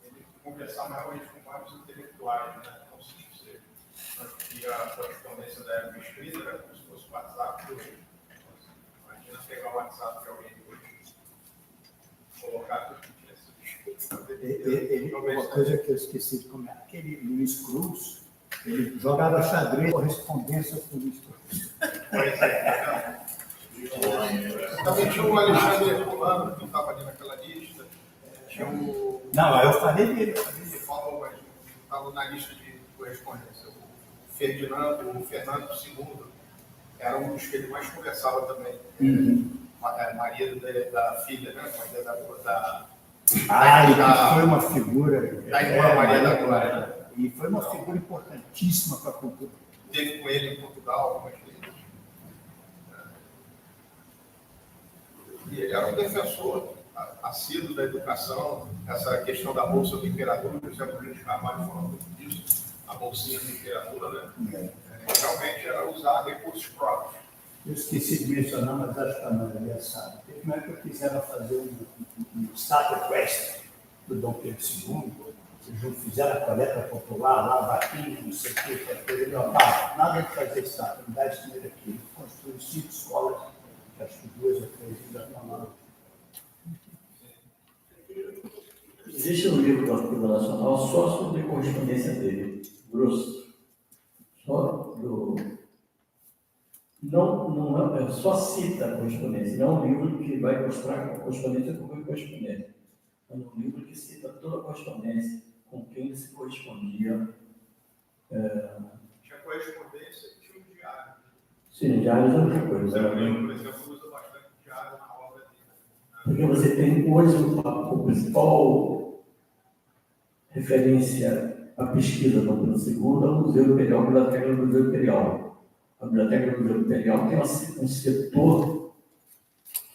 S5: Ele conversava realmente com vários intelectuais, né? Então, se você tinha a correspondência da época escrita, era como se fosse o WhatsApp de hoje. Imagina pegar o WhatsApp de alguém de hoje, colocar tudo que tinha sido escrito.
S4: Uma coisa que eu esqueci de comentar, aquele Luiz Cruz, ele jogava xadrez, correspondência com o Luiz Cruz.
S5: Pois é. Também tinha o Alexandre Herculano, que estava ali naquela lista. Tinha o.
S4: Não, eu falei dele.
S5: Ele falou, mas estava na lista de correspondência. O Fernando II era um dos que ele mais conversava também. Marido da filha, né? Maria da
S4: Ele foi uma figura.
S5: Da irmã Maria da Glória.
S4: E foi uma figura importantíssima para a cultura.
S5: Teve com ele em Portugal algumas vezes. E ele era um defensor assíduo da educação, essa questão da Bolsa do Imperador, o José Rodrigues de Carvalho falou muito disso, a bolsinha do Imperador, né? Realmente era usar recursos próprios.
S4: Eu esqueci de mencionar, mas acho que a maioria sabe. Teve uma época que quiseram fazer um Star Quest do Dom Pedro II, vocês fizeram a coleta popular lá, vaquinha, não sei o que, ele não nada de fazer estátua, não dá esse dinheiro aqui. Construiu 5 escolas, acho que 2 ou 3 ainda estão lá.
S1: Existe um livro do Arquivo Nacional só sobre a correspondência dele, grosso. Só do... Não só cita a correspondência, não é um livro que vai mostrar a correspondência com a correspondência. É um livro que cita toda a correspondência, com quem ele se correspondia.
S5: Tinha correspondência e tinha um diário.
S1: Sim, diários é outra
S5: O
S1: coisa.
S5: Zé Rodrigo, por exemplo, usa bastante diário na obra dele.
S1: Porque você tem hoje o principal referência à pesquisa do Pedro II é o Museu Imperial, a Biblioteca do Museu Imperial. A Biblioteca do Museu Imperial tem um setor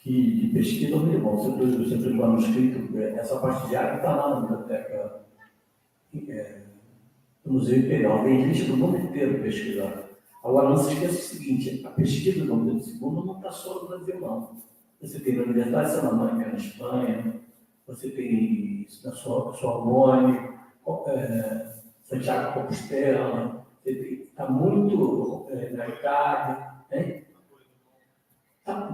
S1: de pesquisa muito bom, o setor de manuscrito. Essa parte diária está lá na Biblioteca do Museu Imperial. Tem gente do mundo inteiro pesquisando. Agora, não se esqueça o seguinte, a pesquisa do Dom Pedro II não está só no Brasil, não. Você tem na Universidade de Salamanca, na Espanha, você tem na Sorbonne, Santiago de Compostela, está muito na Itália, né?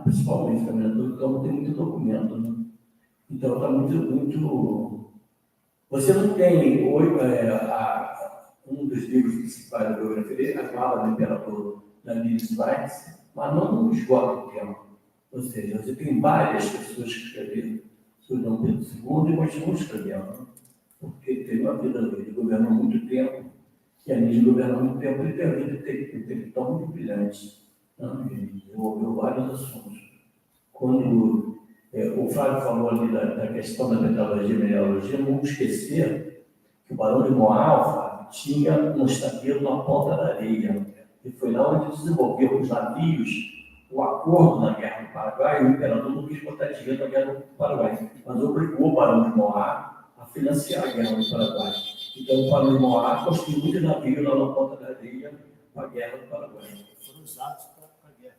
S1: Principalmente também, então tem muito documento, né? Então está muito. Você não tem um dos livros principais da biografia, a fala do imperador da Nils Weiss, mas não esgota o tema. Ou seja, você tem várias pessoas que escreveram sobre Dom Pedro II e continuam escrevendo, né? Porque ele teve uma vida, ele governou muito tempo, e a Nils governou muito tempo, ele teve uma vida tão muito brilhante, né? Ele desenvolveu vários assuntos. Quando o Flávio falou ali da questão da metalurgia e mineralogia, não vamos esquecer que o Barão de Moalfa tinha um estabeiro na Ponta da Areia. E foi lá onde desenvolveu os navios, o acordo na Guerra do Paraguai, e o imperador não quis botar dinheiro na Guerra do Paraguai, mas obrigou o Barão de Moá a financiar a Guerra do Paraguai. Então, o Barão de Moá construiu muitos navios lá na Ponta da Areia para a Guerra do Paraguai.
S4: Foram usados para a guerra.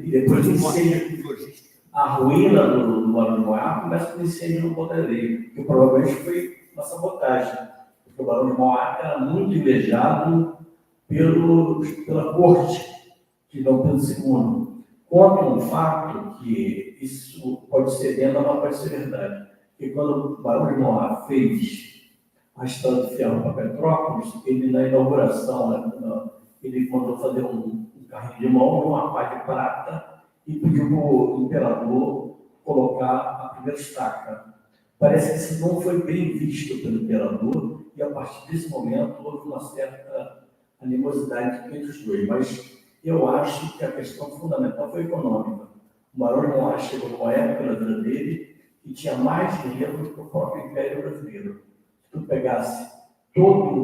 S1: E depois a ruína do Barão de Moá começa com incêndio no Ponta da Areia, que provavelmente foi uma sabotagem, porque o Barão de Moá era muito invejado pela corte de Dom Pedro II. Conta um fato que isso pode ser lenda, mas pode ser verdade. Que quando o Barão de Moá fez a estrada de ferro para Petrópolis, ele na inauguração, ele mandou fazer um carrinho de mão numa pá de prata e pediu para o imperador colocar a primeira estaca. Parece que isso não foi bem visto pelo imperador e a partir desse momento houve uma certa animosidade entre os dois, mas eu acho que a questão fundamental foi econômica. O Barão de Moá chegou numa época na vida dele e tinha mais dinheiro do que o próprio Império Brasileiro. Se tu pegasse todo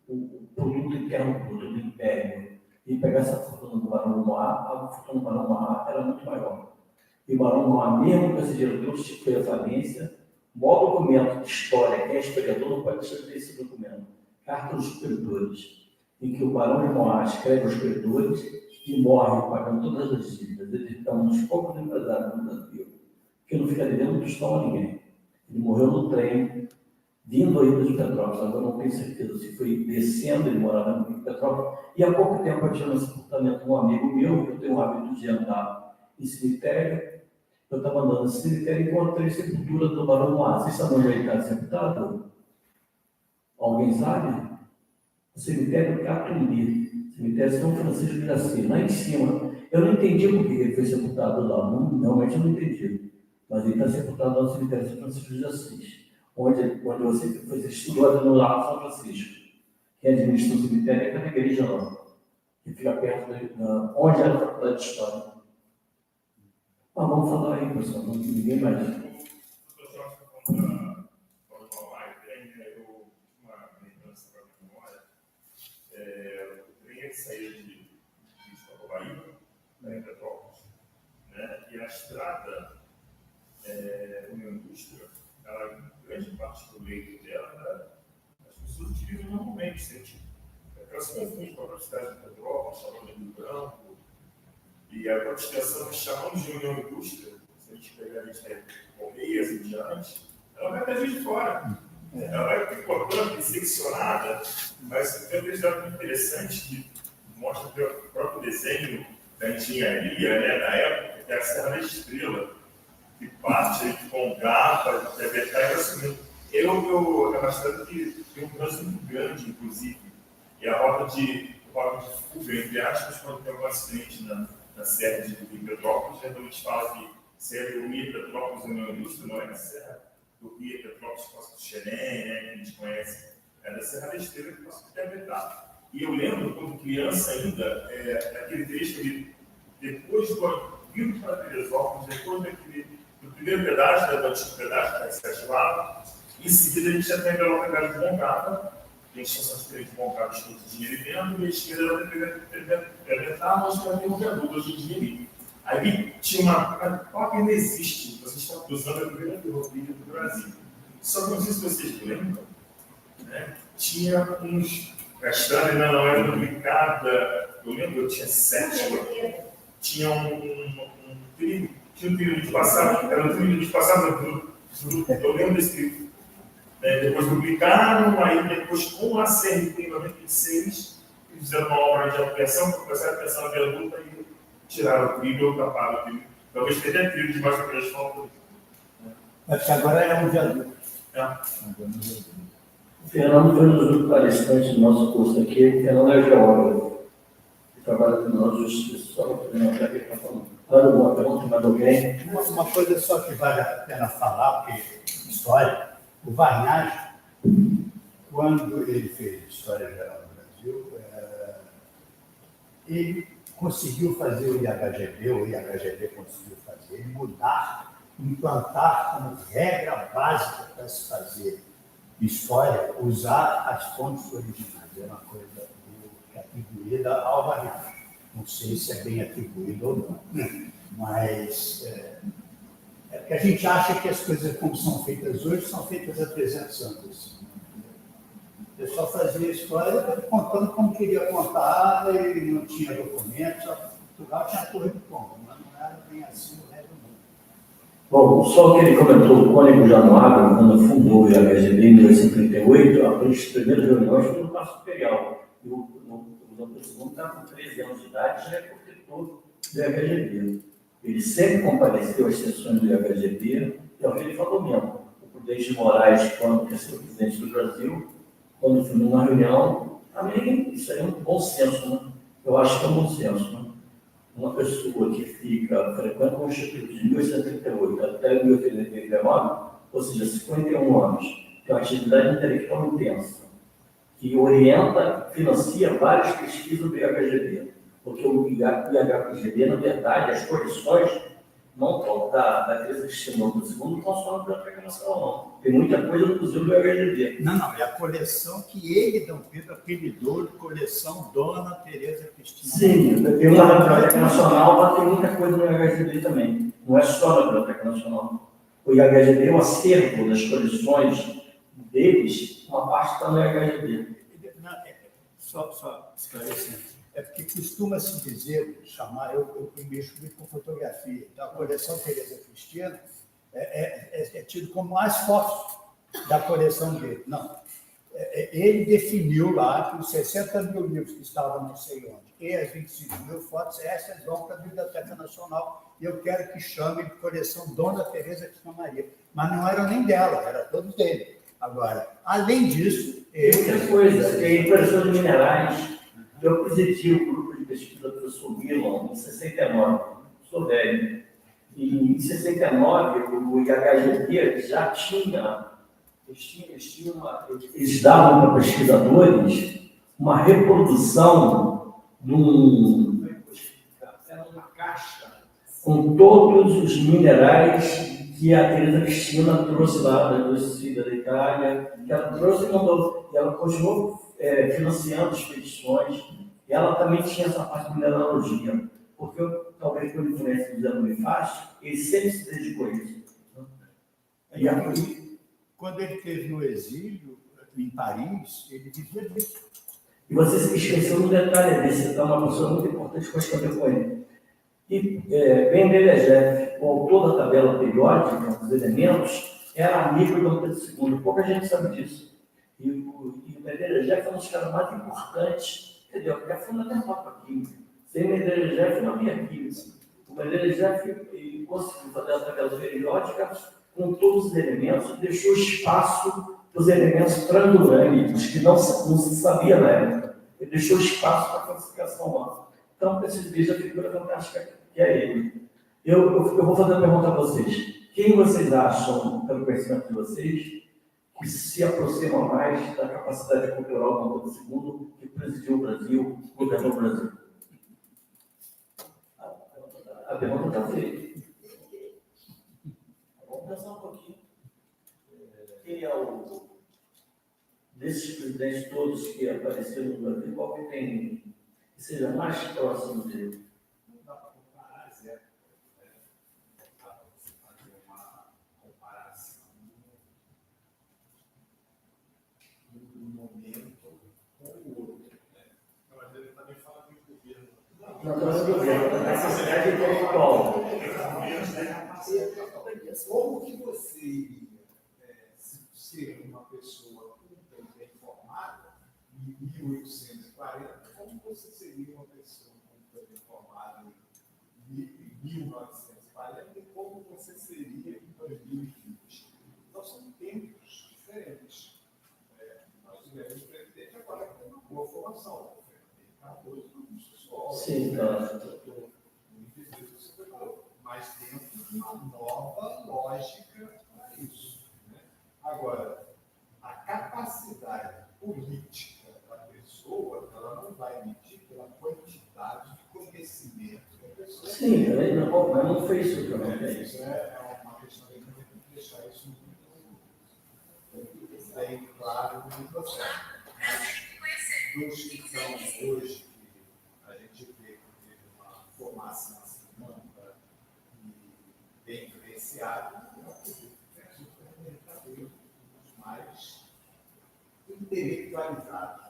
S1: o produto interno bruto do Império e pegasse a fortuna do Barão de Moá, a fortuna do Barão de Moá era muito maior. E o Barão de Moá, mesmo com esse dinheiro todo, foi a falência. O maior documento de história, quem é historiador não pode deixar de ter esse documento. Carta dos Credores, em que o Barão de Moá escreve os credores e morre pagando todas as dívidas. Ele está um dos poucos empresários do Brasil, que não fica devendo tostão a ninguém. Ele morreu no trem, vindo ainda de Petrópolis, agora não tenho certeza se foi descendo, ele morava em Petrópolis, e há pouco tempo eu tinha um sepultamento de um amigo meu, que eu tenho o hábito de andar em cemitério. Eu estava andando no cemitério e encontrei a sepultura do Barão de Moá. Vocês sabem onde ele está sepultado? Alguém sabe? O cemitério Catumbi, cemitério São Francisco de Assis, lá em cima. Eu não entendi por que ele foi sepultado lá, realmente eu não entendi. Mas ele está sepultado lá no cemitério São Francisco de Assis, onde você estudou no Lago São Francisco. Quem administra o cemitério é aquela igreja lá, que fica perto onde era a faculdade de História. Mas vamos falar aí, pessoal, não tem ninguém mais.
S6: O trem saía de Paraíba, em Petrópolis, né? E a estrada União Indústria, ela, grande parte do leito dela, né, as pessoas utilizam normalmente, sente. Ela se confunde com a cidade de Petrópolis, chamando de Rio Branco, e a quantificação que chamamos de União Indústria, se a gente pegar a gente Correias e diante, ela vai trazer de fora. Ela vai picotando, disseccionada, mas tem um desenho muito interessante que mostra o próprio desenho da engenharia, né, da época, que é a Serra da Estrela, que parte com garrafa, de detalhe, assim, é uma cidade que tem um trânsito muito grande, inclusive, e a rota de fuga, entre aspas, quando tem um acidente na Serra de Petrópolis, geralmente fala que Serra do Rio Petrópolis não é indústria, não é na Serra do Rio Petrópolis, Costa do Xerém, né, que a gente conhece, é da Serra da Estrela, que posso interpretar. E eu lembro, quando criança ainda, aquele trecho ali, depois do vindo para Teresópolis, depois do primeiro pedágio, do antigo pedágio, que está ativado, em seguida a gente já tem pela pegada de Moncada, tem estação de trem de Moncada, escrito de dinheiro e vendo, e a esquerda vai pegar, mas vai ter um viaduto hoje em dia ali. Aí tinha uma placa que ainda existe, você está cruzando a primeira ferrovia do Brasil. Só que não sei se vocês lembram, né? Tinha uns. A estrada ainda não era duplicada, eu lembro, eu tinha 7, tinha um trilho de passagem, era um trilho de passagem, eu lembro desse trilho. Depois duplicaram, aí depois com a CRT em 96, fizeram uma obra de ampliação, para começar a pensar na viaduta e tiraram o trilho ou taparam o trilho. Talvez tenha trilho de mais para trás falta.
S4: Porque agora é um viaduto.
S1: O Fernando foi um dos outros palestrantes do nosso curso aqui. O Fernando é geógrafo, que trabalha com nós, justiça, só para não saber o que está falando. Claro, alguma pergunta, mais alguém?
S4: Uma coisa só que vale a pena falar, porque história, o Varnage, quando ele fez História Geral do Brasil, ele conseguiu fazer o IHGB conseguiu fazer, mudar, implantar como regra básica para se fazer história, usar as fontes originais. É uma coisa atribuída ao Varnage. Não sei se é bem atribuído ou não, mas é que a gente acha que as coisas como são feitas hoje são feitas há 300 anos. O pessoal fazia história contando como queria contar, e não tinha documentos, Portugal tinha torre de pombo, mas não era bem assim o resto do mundo.
S1: Bom, só que ele comentou, o Cônego Januário, quando fundou o IHGB em 1938, as primeiras reuniões foi no Paço Imperial. E o Dom Pedro II estava com 13 anos de idade, já é protetor do IHGB. Ele sempre compareceu às sessões do IHGB, é o que ele falou mesmo. O Prudente de Moraes, quando quer ser o presidente do Brasil, quando foi numa reunião, também isso aí é um bom senso, né? Eu acho que é um bom senso, né? Uma pessoa que fica frequente com o Instituto de 1838 até 1839, ou seja, 51 anos, tem uma atividade intelectual intensa, que orienta, financia várias pesquisas do IHGB, porque o IHGB, na verdade, as coleções não estão da Teresa Cristina do II, não estão só na Biblioteca Nacional, não. Tem muita coisa no Museu do IHGB.
S4: Não, é a coleção que ele, Dom Pedro, apelidou de coleção Dona Teresa Cristina.
S1: Sim, tem uma na Biblioteca Nacional, mas tem muita coisa no IHGB também. Não é só na Biblioteca Nacional. O IHGB é um acervo das coleções deles, uma parte está no IHGB.
S4: Não, só esclarecendo. É porque costuma-se dizer, chamar, eu mexo muito com fotografia, então a coleção Teresa Cristina é tido como mais fotos da coleção dele. Não. Ele definiu lá que os 60 mil livros que estavam não sei onde e as 25 mil fotos, essas vão para a Biblioteca Nacional e eu quero que chame de coleção Dona Teresa Cristina Maria. Mas não eram nem dela, era todos dele. Agora, além disso...
S1: Outra coisa, tem impressão de minerais. Eu presidi o grupo de pesquisa do professor Milan em 69, sou velho. E em 69, o IHGB já tinha, eles davam para pesquisadores uma reprodução de uma caixa com todos os minerais que a Teresa Cristina trouxe lá da Sicília, da Itália, que ela trouxe e mandou, e ela continuou financiando expedições, e ela também tinha essa parte de mineralogia, porque talvez por influência do Zé Bonifácio, ele sempre se dedicou a isso. E aí,
S4: quando ele esteve no exílio, em Paris, ele dizia disso.
S1: e você se esqueceu um detalhe desse, então uma pessoa muito importante que eu escrevi com ele. E Mendelejev, o autor da tabela periódica dos elementos, era amigo de Dom Pedro II. Pouca gente sabe disso. E o Mendelejev é um dos caras mais importantes, entendeu? Porque é fundamental para a química. Sem Mendelejev não havia química. O Mendelejev conseguiu fazer a tabela periódica com todos os elementos, deixou espaço para os elementos transurânicos, que não se sabia na época. Ele deixou espaço para a classificação humana. Então, esses veja a figura fantástica que é ele. Eu vou fazer uma pergunta a vocês. Quem vocês acham, pelo conhecimento de vocês, que se aproxima mais da capacidade cultural do Dom Pedro II, que presidiu o Brasil, governou o Brasil? A pergunta está feita. Vamos pensar um pouquinho. Quem é o... desses presidentes todos que apareceram no Brasil, qual que tem... que seja mais próximo dele?
S5: Não dá para comparar, Zé. Dá para você fazer uma comparação do momento com o outro. Não, mas ele também fala do governo.
S1: Não, não é do governo, da capacidade intelectual.
S5: Como que você iria ser uma pessoa culta e bem formada em 1840? Como você seria uma pessoa culta e bem formada em 1940 e como você seria em 2020? Então, são tempos diferentes. Nós tivemos um presidente agora que tem uma boa formação.
S1: Sim, claro.
S5: Mas dentro de uma nova lógica para isso. Né? Agora, a capacidade política da pessoa, ela não vai medir pela quantidade de conhecimento que a pessoa tem.
S1: Sim, mas não fez isso também.
S5: Isso é uma questão que a gente tem que deixar isso muito bem claro no processo. Mas dos que são hoje, que a gente vê que teve uma formação assim, ampla e bem influenciada, eu acredito que é os mais intelectualizados.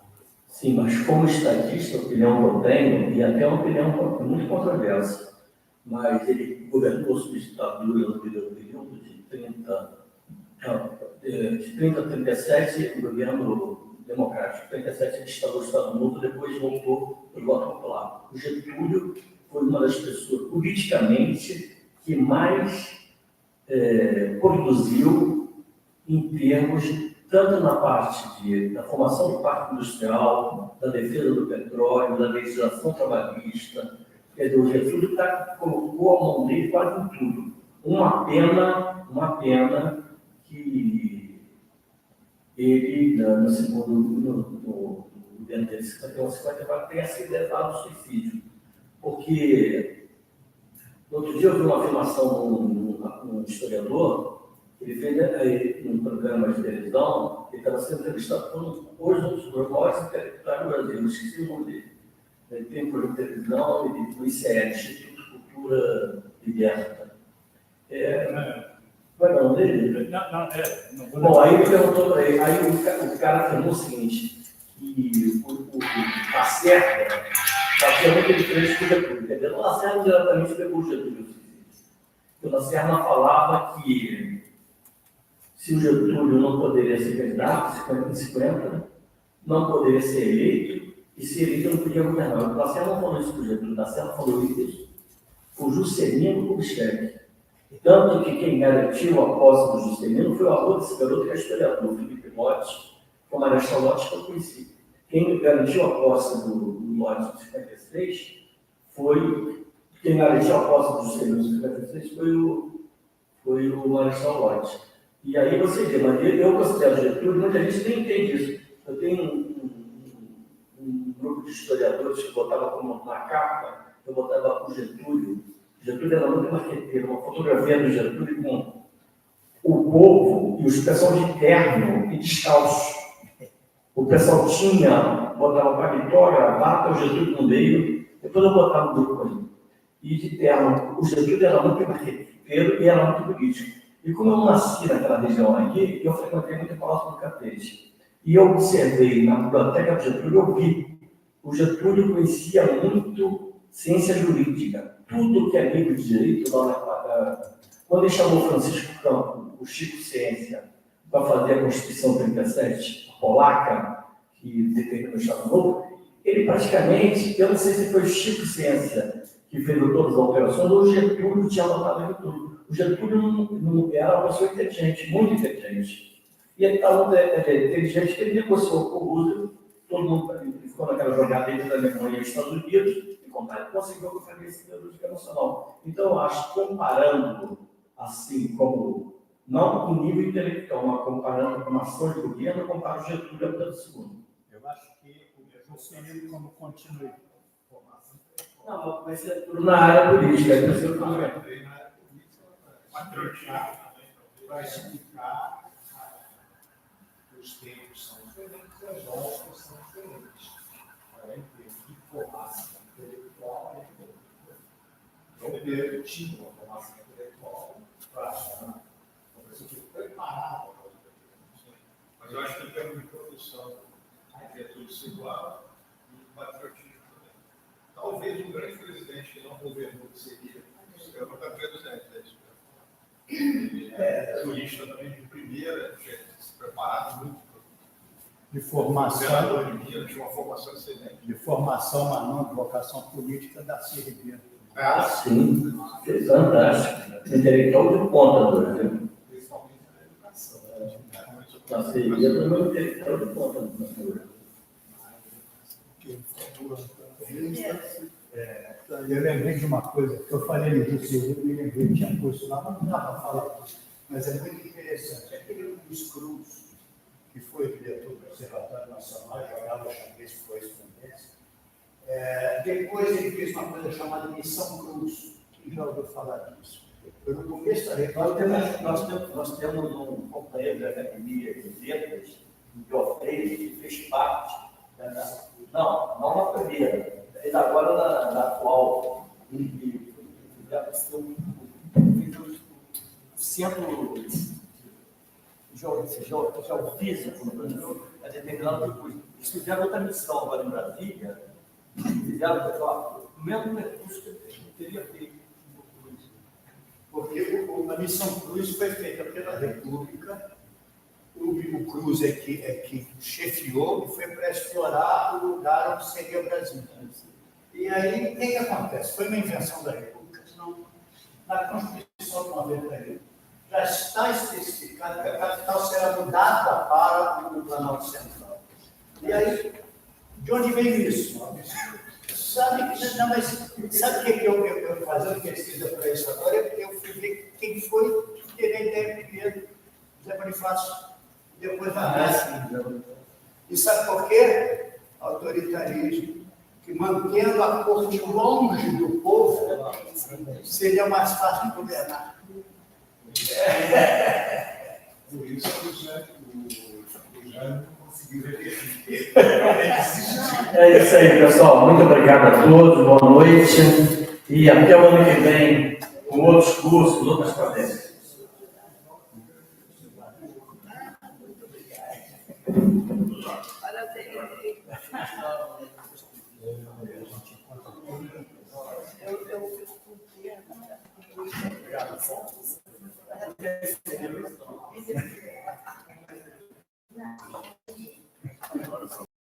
S1: Sim, mas como estadista, a opinião que eu tenho, e até uma opinião muito controversa, mas ele governou sob ditadura no período de 30 a 37, o governo democrático. Em 37 ele instalou o Estado Novo, depois voltou para o voto popular. O Getúlio foi uma das pessoas, politicamente, que mais produziu em termos, tanto na parte da formação do parque industrial, da defesa do petróleo, da legislação trabalhista. Quer dizer, o Getúlio colocou a mão dele quase em tudo. Uma pena que ele, no segundo governo dele, 51, 54, tenha sido levado ao suicídio. Porque, no outro dia, eu vi uma afirmação de um historiador, ele fez num programa de televisão, ele estava sendo entrevistado por hoje um dos maiores intelectuais do Brasil, eu esqueci o nome dele. Ele tem um programa de televisão, ele do ICL, Instituto de Cultura Liberta. Qual é o nome dele? Bom, aí ele perguntou para ele, aí o cara afirmou o seguinte, que o Lacerda fazia muito diferente do Getúlio. Quer dizer, o Lacerda diretamente pegou o Getúlio. O Lacerda falava que se o Getúlio não poderia ser candidato, 50 em 50, não poderia ser eleito, e se eleito não podia governar. O Lacerda não falou isso para o Getúlio, o Lacerda falou isso para o Juscelino Kubitschek. Tanto que quem garantiu a posse do Juscelino foi o avô desse garoto que é historiador, Felipe Lott, que é o Marechal Lott que eu conheci. Quem garantiu a posse do Lott em 53 foi... Quem garantiu a posse do Juscelino em 53 foi o Marechal Lott. E aí você vê, mas eu considero Getúlio, muita gente nem entende isso. Eu tenho um grupo de historiadores que botava como na capa, eu botava o Getúlio. Getúlio era muito marqueteiro, uma fotografia do Getúlio com o povo e os pessoal de terno e descalço. O pessoal botava paletó, gravata, o Getúlio no meio, depois eu botava o grupo aí. E de terno, o Getúlio era muito marqueteiro e era muito político. E como eu nasci naquela região aqui, eu frequentei muito próximo do Catete. E eu observei na biblioteca do Getúlio, eu vi, o Getúlio conhecia muito ciência jurídica, tudo que é livro de direito, quando ele chamou Francisco Campo, o Chico Ciência, para fazer a Constituição 37, a polaca, que determina o Estado Novo, ele praticamente, eu não sei se foi o Chico Ciência que fez todas as alterações, ou o Getúlio tinha anotado aquilo tudo. O Getúlio não era uma pessoa inteligente, muito inteligente. E ele estava inteligente que ele negociou com o Roosevelt, todo mundo ficou naquela jogada entre a Alemanha e os Estados Unidos, e conseguiu que faria esse política nacional. Então, eu acho, comparando, assim, como, não com nível intelectual, mas comparando com ações de governo, eu comparo o Getúlio ao Pedro II.
S4: Eu acho que o senhor, como continue.
S1: Não, vai ser tudo na área política, aí você vai
S4: Vai explicar os tempos são diferentes, as lógicas são diferentes. Em termos de formação intelectual, eu tive uma formação intelectual prática, né? Uma pessoa que foi preparada.
S5: Mas eu acho que em termos de produção, é tudo igual e patriotismo também. Talvez um grande presidente que não governou seria o presidente, né? Ele é jurista também de primeira, tinha se preparado muito.
S4: De formação.
S5: Governador de Minas, tinha uma formação excelente.
S4: De formação, mas não de vocação política, Darcy Ribeiro.
S1: Ah, sim, fantástico. Intelectual de ponta do Brasil.
S5: Principalmente na educação.
S1: Darcy Ribeiro é o meu intelectual de ponta do Brasil.
S4: Eu lembrei de uma coisa que eu falei no Juscelino, eu me lembrei, tinha curso lá, mas não dá para falar, mas é muito interessante. Aquele Luiz Cruz, que foi diretor do Observatório Nacional, jogava xadrez, foi correspondência, depois ele fez uma coisa chamada Missão Cruz. Quem já ouviu falar disso? Eu, no começo da República,
S1: Nós temos um companheiro da Academia de Letras, de Ofreio, que fez parte não na primeira, ele agora na atual, o centro geofísico no Brasil é determinado por isso. Eles fizeram outra missão agora em Brasília, fizeram o mesmo recurso que teria feito.
S4: porque a Missão Cruz foi feita pela República, o Cruz é que chefiou e foi para explorar o lugar onde seria o Brasil. E aí, o que acontece? Foi uma invenção da República, senão, na Constituição de 91, já está especificado que a capital será mudada para o Planalto Central. E aí, de onde veio isso? Sabe o que eu fazendo pesquisa para isso agora? É porque eu fui ver quem foi que teve a ideia primeiro, José Bonifácio, depois da Grécia. E sabe por quê? Autoritarismo, que mantendo a corte longe do povo, seria mais fácil de governar.
S5: Por isso que o Jânio não conseguiu repetir.
S1: É isso aí, pessoal. Muito obrigado a todos, boa noite. E até o ano que vem, com outros cursos, outras palestras.
S7: Eu fico com pena.